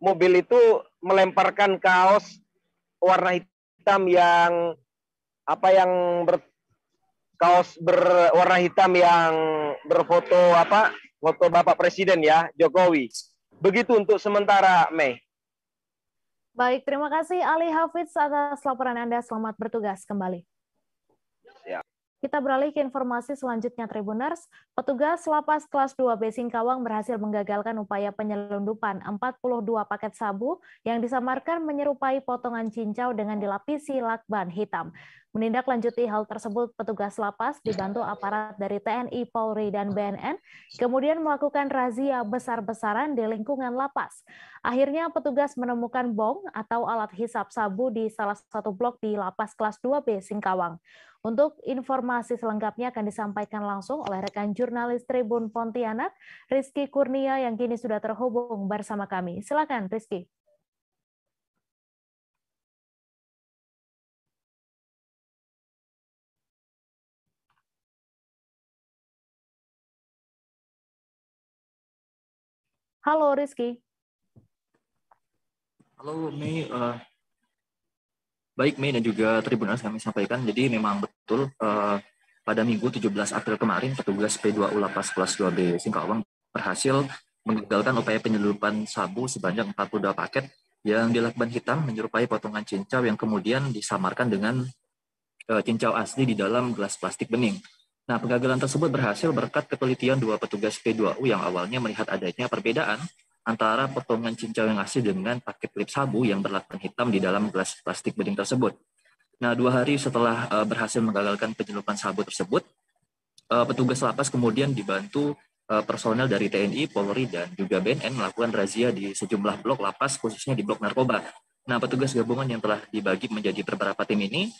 mobil itu melemparkan kaos warna hitam yang kaos berwarna hitam yang berfoto foto Bapak Presiden ya, Jokowi. Begitu untuk sementara, Mei. Baik, terima kasih Ali Hafidz atas laporan Anda. Selamat bertugas kembali. Ya. Kita beralih ke informasi selanjutnya, Tribuners. Petugas Lapas Kelas 2B Singkawang berhasil menggagalkan upaya penyelundupan 42 paket sabu yang disamarkan menyerupai potongan cincau dengan dilapisi lakban hitam. Menindaklanjuti hal tersebut, petugas lapas dibantu aparat dari TNI, Polri, dan BNN, kemudian melakukan razia besar-besaran di lingkungan lapas. Akhirnya petugas menemukan bong atau alat hisap sabu di salah satu blok di Lapas Kelas 2B Singkawang. Untuk informasi selengkapnya akan disampaikan langsung oleh rekan jurnalis Tribun Pontianak, Rizky Kurnia, yang kini sudah terhubung bersama kami. Silakan, Rizky. Halo Rizky. Halo Mei, baik Mei dan juga Tribuners kami sampaikan. Jadi memang betul pada Minggu 17 April kemarin petugas P2U Lapas kelas 2B Singkawang berhasil menggagalkan upaya penyelundupan sabu sebanyak 42 paket yang dilakban hitam menyerupai potongan cincau yang kemudian disamarkan dengan cincau asli di dalam gelas plastik bening. Nah, penggagalan tersebut berhasil berkat ketelitian dua petugas P2U yang awalnya melihat adanya perbedaan antara potongan cincau yang asli dengan paket klip sabu yang berlakban hitam di dalam gelas plastik bening tersebut. Nah, 2 hari setelah berhasil menggagalkan penyelundupan sabu tersebut, petugas lapas kemudian dibantu personel dari TNI, Polri, dan juga BNN melakukan razia di sejumlah blok lapas, khususnya di blok narkoba. Nah, petugas gabungan yang telah dibagi menjadi beberapa tim ini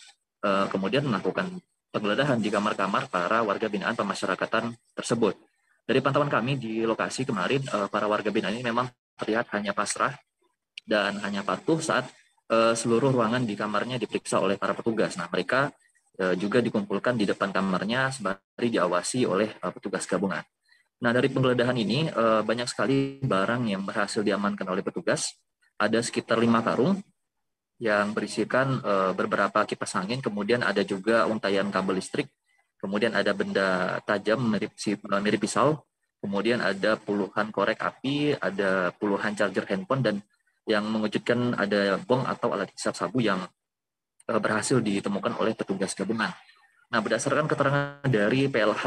kemudian melakukan penggeledahan di kamar-kamar para warga binaan pemasyarakatan tersebut. Dari pantauan kami di lokasi kemarin, para warga binaan ini memang terlihat hanya pasrah dan hanya patuh saat seluruh ruangan di kamarnya diperiksa oleh para petugas. Nah, mereka juga dikumpulkan di depan kamarnya sembari diawasi oleh petugas gabungan. Nah, dari penggeledahan ini banyak sekali barang yang berhasil diamankan oleh petugas. Ada sekitar 5 karung yang berisikan beberapa kipas angin, kemudian ada juga untaian kabel listrik, kemudian ada benda tajam mirip pisau, kemudian ada puluhan korek api, ada puluhan charger handphone, dan yang mengejutkan ada bong atau alat hisap sabu yang berhasil ditemukan oleh petugas gabungan. Nah, berdasarkan keterangan dari PLH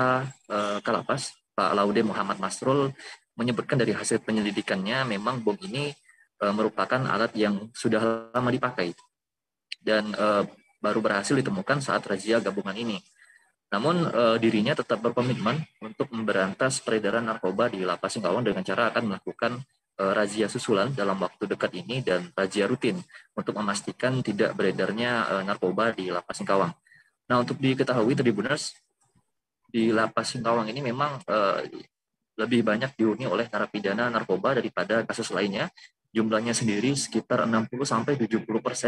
Kalapas, Pak Laude Muhammad Masrul menyebutkan dari hasil penyelidikannya memang bom ini merupakan alat yang sudah lama dipakai dan baru berhasil ditemukan saat razia gabungan ini. Namun dirinya tetap berkomitmen untuk memberantas peredaran narkoba di Lapas Singkawang dengan cara akan melakukan razia susulan dalam waktu dekat ini dan razia rutin untuk memastikan tidak beredarnya narkoba di Lapas Singkawang. Nah, untuk diketahui Tribuners, di Lapas Singkawang ini memang lebih banyak dihuni oleh narapidana narkoba daripada kasus lainnya. Jumlahnya sendiri sekitar 60-70%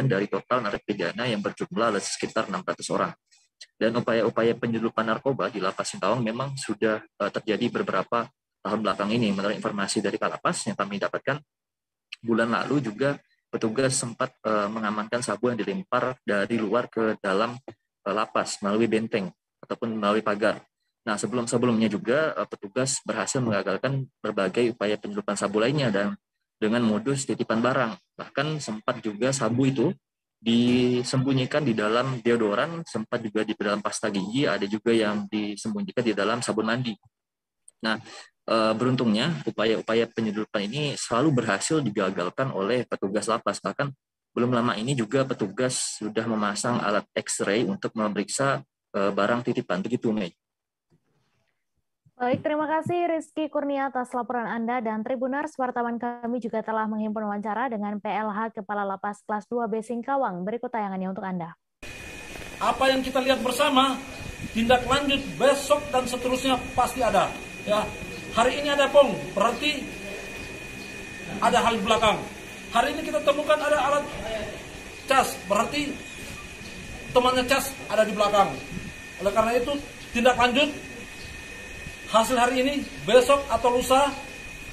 dari total narapidana yang berjumlah sekitar 600 orang. Dan upaya-upaya penyelundupan narkoba di Lapas Singkawang memang sudah terjadi beberapa tahun belakang ini. Menurut informasi dari Kalapas yang kami dapatkan, bulan lalu juga petugas sempat mengamankan sabu yang dilempar dari luar ke dalam lapas melalui benteng ataupun melalui pagar. Nah, sebelumnya juga petugas berhasil menggagalkan berbagai upaya penyelundupan sabu lainnya dan dengan modus titipan barang. Bahkan sempat juga sabu itu disembunyikan di dalam deodoran, sempat juga di dalam pasta gigi, ada juga yang disembunyikan di dalam sabun mandi. Nah, beruntungnya upaya-upaya penyelundupan ini selalu berhasil digagalkan oleh petugas lapas. Bahkan belum lama ini juga petugas sudah memasang alat X-ray untuk memeriksa barang titipan. Begitu, Mei. Baik, terima kasih Rizky Kurnia atas laporan Anda, dan Tribuners, wartawan kami juga telah menghimpun wawancara dengan PLH Kepala Lapas Kelas 2B Singkawang. Berikut tayangannya untuk Anda. Apa yang kita lihat bersama, tindak lanjut besok dan seterusnya pasti ada. Ya, hari ini ada bom, berarti ada hal belakang. Hari ini kita temukan ada alat cas, berarti temannya cas ada di belakang. Oleh karena itu, tindak lanjut hasil hari ini, besok atau lusa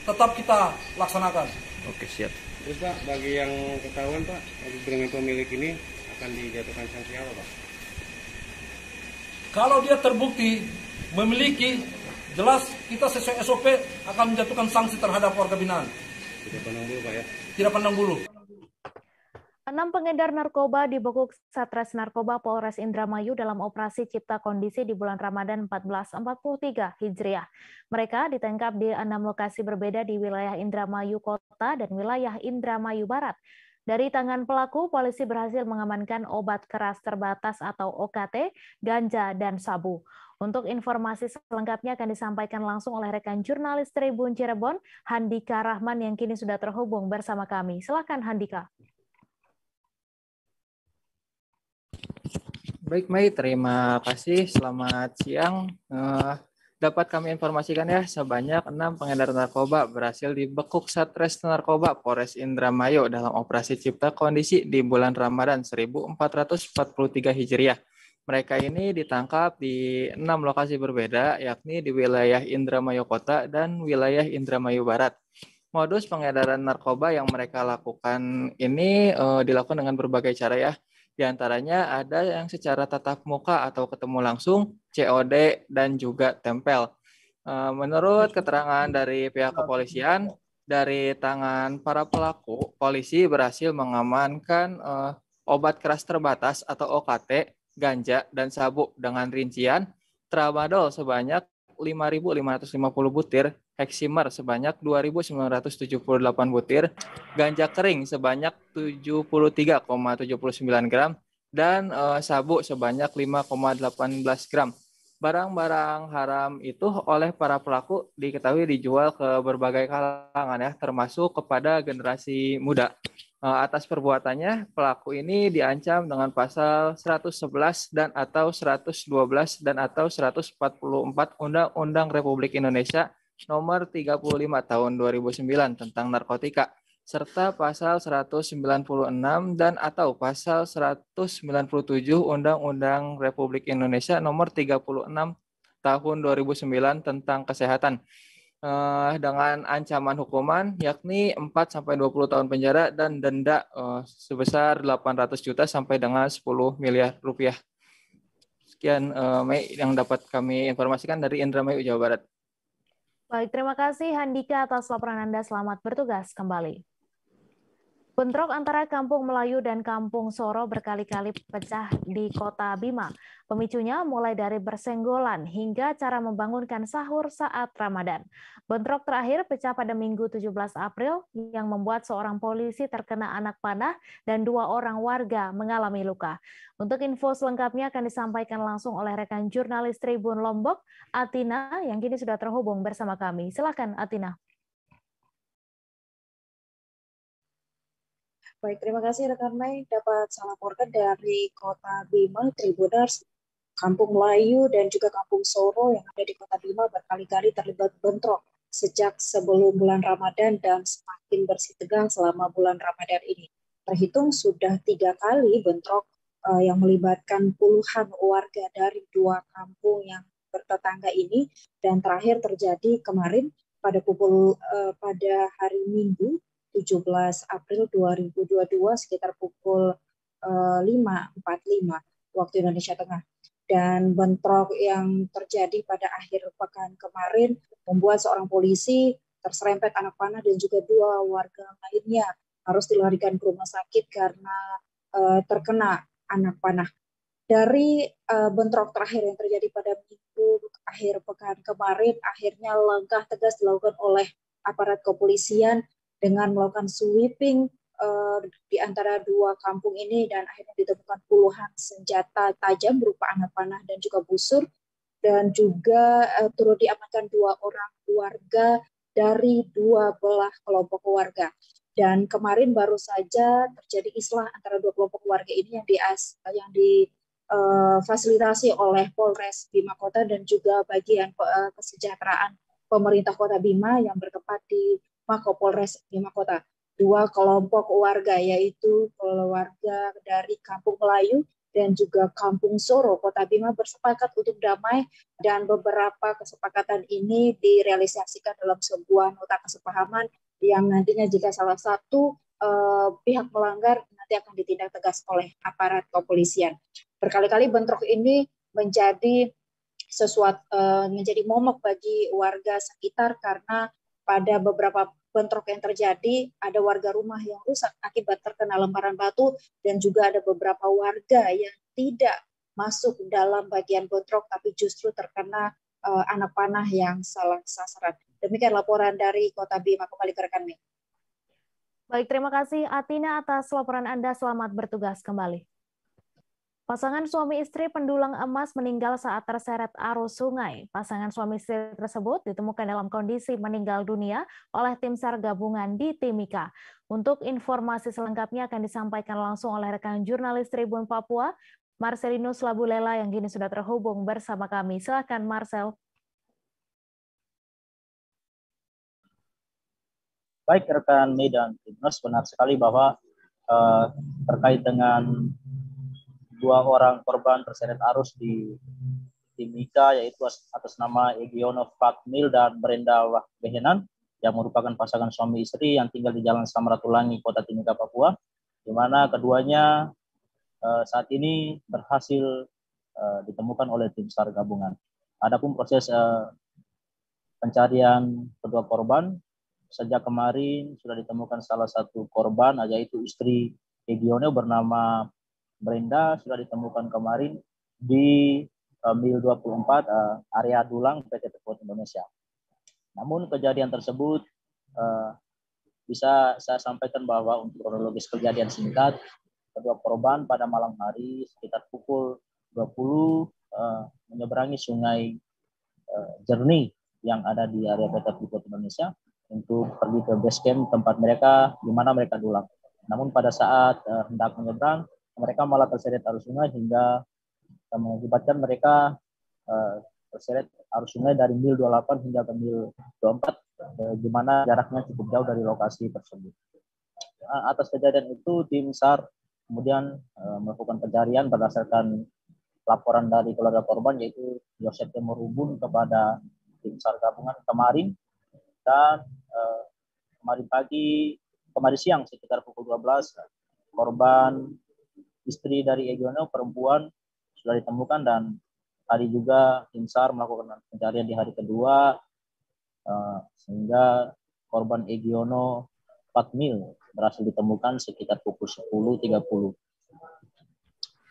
tetap kita laksanakan. Oke, siap. Terus Pak, bagi yang ketahuan Pak, dengan pemilik ini akan dijatuhkan sanksi apa Pak? Kalau dia terbukti memiliki, jelas kita sesuai SOP akan menjatuhkan sanksi terhadap warga binaan. Tidak pandang bulu Pak ya? Tidak pandang bulu. 6 pengedar narkoba dibekuk Satres Narkoba Polres Indramayu dalam operasi Cipta Kondisi di bulan Ramadan 1443 Hijriah. Mereka ditangkap di 6 lokasi berbeda di wilayah Indramayu Kota dan wilayah Indramayu Barat. Dari tangan pelaku, polisi berhasil mengamankan obat keras terbatas atau OKT, ganja, dan sabu. Untuk informasi selengkapnya akan disampaikan langsung oleh rekan jurnalis Tribun Cirebon, Handika Rahman, yang kini sudah terhubung bersama kami. Silakan Handika. Baik, Mei, terima kasih. Selamat siang. Dapat kami informasikan ya, sebanyak 6 pengedar narkoba berhasil dibekuk Satres Narkoba Polres Indramayu dalam operasi Cipta Kondisi di bulan Ramadan 1443 Hijriah. Mereka ini ditangkap di 6 lokasi berbeda, yakni di wilayah Indramayu Kota dan wilayah Indramayu Barat. Modus pengedaran narkoba yang mereka lakukan ini dilakukan dengan berbagai cara ya. Di antaranya ada yang secara tatap muka atau ketemu langsung, COD, dan juga tempel. Menurut keterangan dari pihak kepolisian, dari tangan para pelaku, polisi berhasil mengamankan obat keras terbatas atau OKT, ganja, dan sabu dengan rincian tramadol sebanyak 5.550 butir, heksimer sebanyak 2.978 butir, ganja kering sebanyak 73,79 gram, dan sabu sebanyak 5,18 gram. Barang-barang haram itu oleh para pelaku diketahui dijual ke berbagai kalangan ya, termasuk kepada generasi muda. Atas perbuatannya, pelaku ini diancam dengan pasal 111 dan atau 112 dan atau 144 Undang-Undang Republik Indonesia Nomor 35 Tahun 2009 tentang narkotika, serta pasal 196 dan atau pasal 197 Undang-Undang Republik Indonesia Nomor 36 Tahun 2009 tentang kesehatan. Dengan ancaman hukuman yakni 4-20 tahun penjara dan denda sebesar 800 juta sampai dengan 10 miliar rupiah. Sekian Mei yang dapat kami informasikan dari Indramayu, Jawa Barat. Baik, terima kasih Handika atas laporan Anda. Selamat bertugas kembali. Bentrok antara Kampung Melayu dan Kampung Soro berkali-kali pecah di Kota Bima. Pemicunya mulai dari bersenggolan hingga cara membangunkan sahur saat Ramadan. Bentrok terakhir pecah pada Minggu 17 April yang membuat seorang polisi terkena anak panah dan 2 orang warga mengalami luka. Untuk info selengkapnya akan disampaikan langsung oleh rekan jurnalis Tribun Lombok, Atina, yang kini sudah terhubung bersama kami. Silakan, Atina. Baik, terima kasih rekan Mei. Dapat saya laporkan dari Kota Bima, Tribuners, Kampung Melayu dan juga Kampung Soro yang ada di Kota Bima berkali-kali terlibat bentrok sejak sebelum bulan Ramadan dan semakin bersih tegang selama bulan Ramadan ini. Terhitung sudah 3 kali bentrok yang melibatkan puluhan warga dari 2 kampung yang bertetangga ini, dan terakhir terjadi kemarin pada hari Minggu 17 April 2022 sekitar pukul 5.45 waktu Indonesia Tengah. Dan bentrok yang terjadi pada akhir pekan kemarin membuat seorang polisi terserempet anak panah dan juga 2 warga lainnya harus dilarikan ke rumah sakit karena terkena anak panah. Dari bentrok terakhir yang terjadi pada Minggu akhir pekan kemarin, akhirnya langkah tegas dilakukan oleh aparat kepolisian dengan melakukan sweeping di antara 2 kampung ini, dan akhirnya ditemukan puluhan senjata tajam berupa anak panah dan juga busur, dan juga turut diamankan 2 orang warga dari 2 belah kelompok warga. Dan kemarin baru saja terjadi islah antara 2 kelompok warga ini yang difasilitasi oleh Polres Bima Kota dan juga bagian kesejahteraan pemerintah Kota Bima yang bertempat di Mako Polres Bima Kota. 2 kelompok warga, yaitu keluarga dari Kampung Melayu dan juga Kampung Soro Kota Bima bersepakat untuk damai, dan beberapa kesepakatan ini direalisasikan dalam sebuah nota kesepahaman yang nantinya jika salah satu pihak melanggar nanti akan ditindak tegas oleh aparat kepolisian. Berkali-kali bentrok ini menjadi momok bagi warga sekitar karena pada beberapa bentrok yang terjadi ada warga rumah yang rusak akibat terkena lemparan batu, dan juga ada beberapa warga yang tidak masuk dalam bagian bentrok tapi justru terkena anak panah yang salah sasaran. Demikian laporan dari Kota Bima. Kembali ke rekan Mei. Baik, terima kasih Atina atas laporan Anda. Selamat bertugas kembali. Pasangan suami istri pendulang emas meninggal saat terseret arus sungai. Pasangan suami istri tersebut ditemukan dalam kondisi meninggal dunia oleh tim SAR gabungan di Timika. Untuk informasi selengkapnya akan disampaikan langsung oleh rekan jurnalis Tribun Papua, Marcelinus Labulela, yang kini sudah terhubung bersama kami. Silakan Marcel. Baik rekan Mei dan Timnas, benar sekali bahwa terkait dengan 2 orang korban terseret arus di Timika, yaitu atas nama Egionov Fatmil dan Brenda Wahbehenan, yang merupakan pasangan suami istri yang tinggal di Jalan Samratulangi, Kota Timika, Papua, di mana keduanya saat ini berhasil ditemukan oleh tim SAR gabungan. Adapun proses pencarian kedua korban, sejak kemarin sudah ditemukan salah satu korban, yaitu istri Egioneo bernama Brenda, sudah ditemukan kemarin di Mil 24 area Dulang PT Freeport Indonesia. Namun kejadian tersebut bisa saya sampaikan bahwa untuk kronologis kejadian singkat, kedua korban pada malam hari sekitar pukul 20 menyeberangi sungai Jernih yang ada di area PT Freeport Indonesia untuk pergi ke base camp tempat mereka di mana mereka dulang. Namun pada saat hendak menyeberang, mereka malah terseret arus sungai hingga mengakibatkan mereka terseret arus sungai dari Mil 28 hingga ke Mil 24, di mana jaraknya cukup jauh dari lokasi tersebut. Atas kejadian itu, tim SAR kemudian melakukan pencarian berdasarkan laporan dari keluarga korban, yaitu Yosep Temur Ubun kepada tim SAR gabungan kemarin, dan kemarin siang sekitar pukul 12, korban istri dari Egioneo perempuan sudah ditemukan, dan hari juga tim SAR melakukan pencarian di hari kedua, sehingga korban Egioneo 4 Mil berhasil ditemukan sekitar pukul 10.30.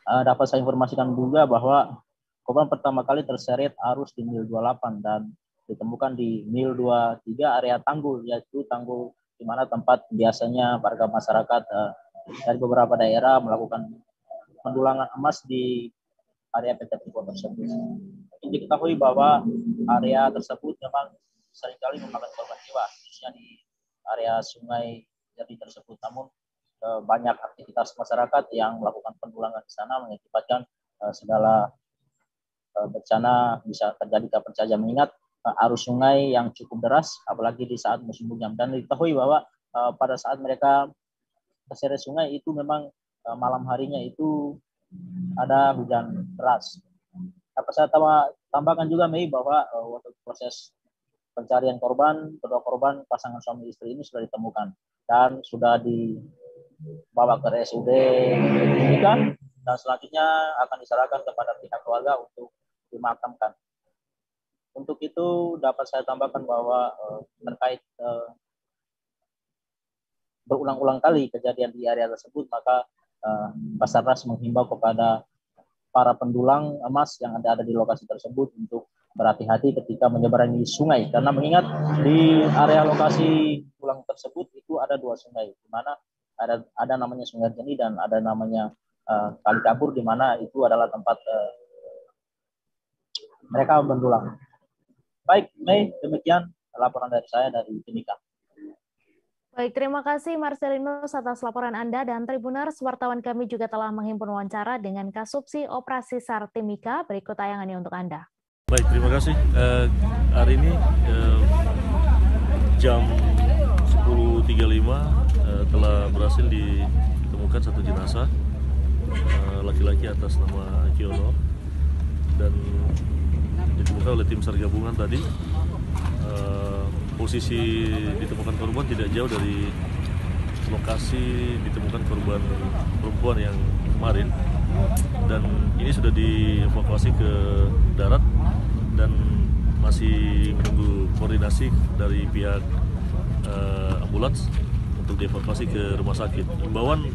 Dapat saya informasikan juga bahwa korban pertama kali terseret arus di Mil 28 dan ditemukan di Mil 23 area tanggul, yaitu tanggul di mana tempat biasanya warga masyarakat dari beberapa daerah melakukan pendulangan emas di area PT Freeport tersebut. Diketahui bahwa area tersebut memang seringkali memakan korban jiwa, khususnya di area sungai Jernih tersebut. Namun banyak aktivitas masyarakat yang melakukan pendulangan di sana mengakibatkan segala bencana bisa terjadi kapan saja, mengingat arus sungai yang cukup deras, apalagi di saat musim hujan. Dan diketahui bahwa pada saat mereka terseret sungai itu memang malam harinya itu ada hujan deras. Dapat saya tambahkan juga, Mei, bahwa waktu proses pencarian korban, kedua korban pasangan suami istri ini sudah ditemukan dan sudah dibawa ke RSUD Timika, dan selanjutnya akan diserahkan kepada pihak keluarga untuk dimakamkan. Untuk itu dapat saya tambahkan bahwa terkait berulang-ulang kali kejadian di area tersebut, maka Basarnas menghimbau kepada para pendulang emas yang ada di lokasi tersebut untuk berhati-hati ketika menyeberangi sungai, karena mengingat di area lokasi dulang tersebut itu ada dua sungai, di mana ada namanya Sungai Jernih dan ada namanya Kali Kabur, di mana itu adalah tempat mereka mendulang. Baik, Mei, demikian laporan dari saya dari Timika. Baik, terima kasih Marcelinus atas laporan Anda, dan Tribuners, wartawan kami juga telah menghimpun wawancara dengan Kasubsi Operasi SAR Timika. Berikut tayangannya untuk Anda. Baik, terima kasih. Hari ini jam 10.35 telah berhasil ditemukan satu jenazah laki-laki atas nama Egioneo, dan ditemukan oleh tim SAR gabungan tadi. Posisi ditemukan korban tidak jauh dari lokasi ditemukan korban perempuan yang kemarin, dan ini sudah dievakuasi ke darat dan masih menunggu koordinasi dari pihak ambulans untuk dievakuasi ke rumah sakit. Himbauan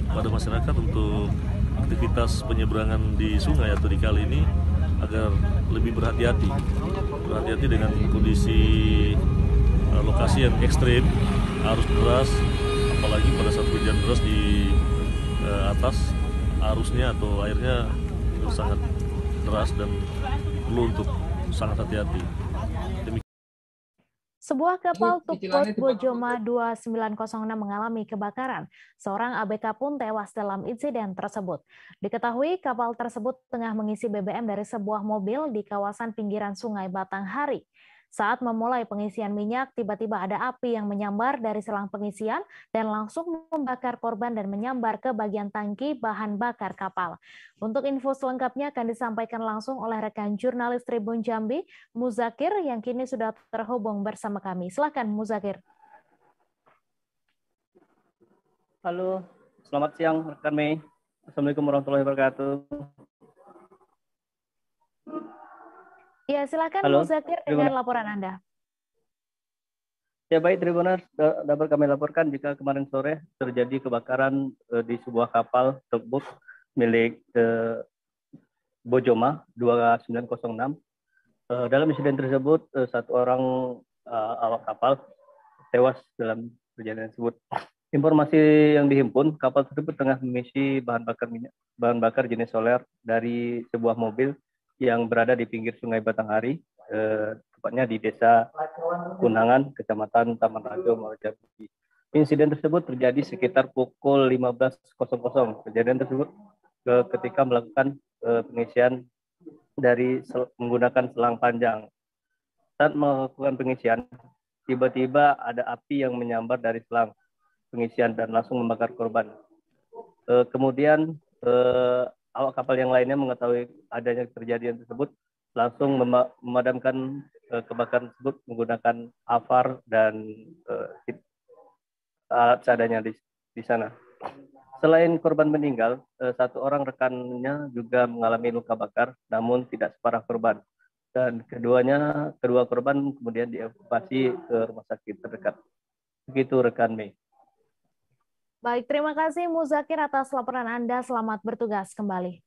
pada masyarakat untuk aktivitas penyeberangan di sungai atau di kali ini agar lebih berhati-hati dengan kondisi lokasi yang ekstrim, arus deras, apalagi pada saat hujan deras di atas, arusnya atau airnya itu sangat deras dan perlu untuk sangat hati-hati. Sebuah kapal tugboat Bojoma 2906 mengalami kebakaran. Seorang ABK pun tewas dalam insiden tersebut. Diketahui kapal tersebut tengah mengisi BBM dari sebuah mobil di kawasan pinggiran Sungai Batanghari. Saat memulai pengisian minyak, tiba-tiba ada api yang menyambar dari selang pengisian dan langsung membakar korban dan menyambar ke bagian tangki bahan bakar kapal. Untuk info selengkapnya akan disampaikan langsung oleh rekan jurnalis Tribun Jambi, Muzakir, yang kini sudah terhubung bersama kami. Silakan, Muzakir. Halo, selamat siang rekan Mei. Assalamualaikum warahmatullahi wabarakatuh. Ya, silakan Muzakir dengan laporan Anda. Ya baik, Tribuners, dapat kami laporkan jika kemarin sore terjadi kebakaran di sebuah kapal tugboat milik Bojoma 2906. Dalam insiden tersebut, satu orang awak kapal tewas dalam kejadian tersebut. Informasi yang dihimpun, kapal tersebut tengah mengisi bahan bakar jenis solar dari sebuah mobil yang berada di pinggir Sungai Batanghari, tepatnya di Desa Kunangan, Kecamatan Taman Rajo, Muaro Jambi. Insiden tersebut terjadi sekitar pukul 15.00. Kejadian tersebut ketika melakukan pengisian dari menggunakan selang panjang. Saat melakukan pengisian, tiba-tiba ada api yang menyambar dari selang pengisian dan langsung membakar korban. Kemudian awak kapal yang lainnya mengetahui adanya kejadian tersebut, langsung memadamkan kebakaran tersebut menggunakan AVAR dan alat seadanya di sana. Selain korban meninggal, satu orang rekannya juga mengalami luka bakar, namun tidak separah korban. Dan kedua korban kemudian dievakuasi ke rumah sakit terdekat. Begitu rekan Mei. Baik, terima kasih Muzakir atas laporan Anda. Selamat bertugas kembali.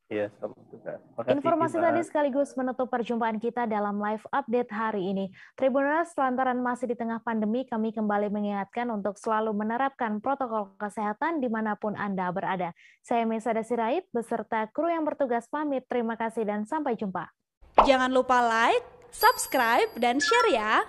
Iya, selamat bertugas. Informasi tadi sekaligus menutup perjumpaan kita dalam live update hari ini. Tribuners, lantaran masih di tengah pandemi, kami kembali mengingatkan untuk selalu menerapkan protokol kesehatan dimanapun Anda berada. Saya Mesada Sirait, beserta kru yang bertugas pamit. Terima kasih dan sampai jumpa. Jangan lupa like, subscribe, dan share ya.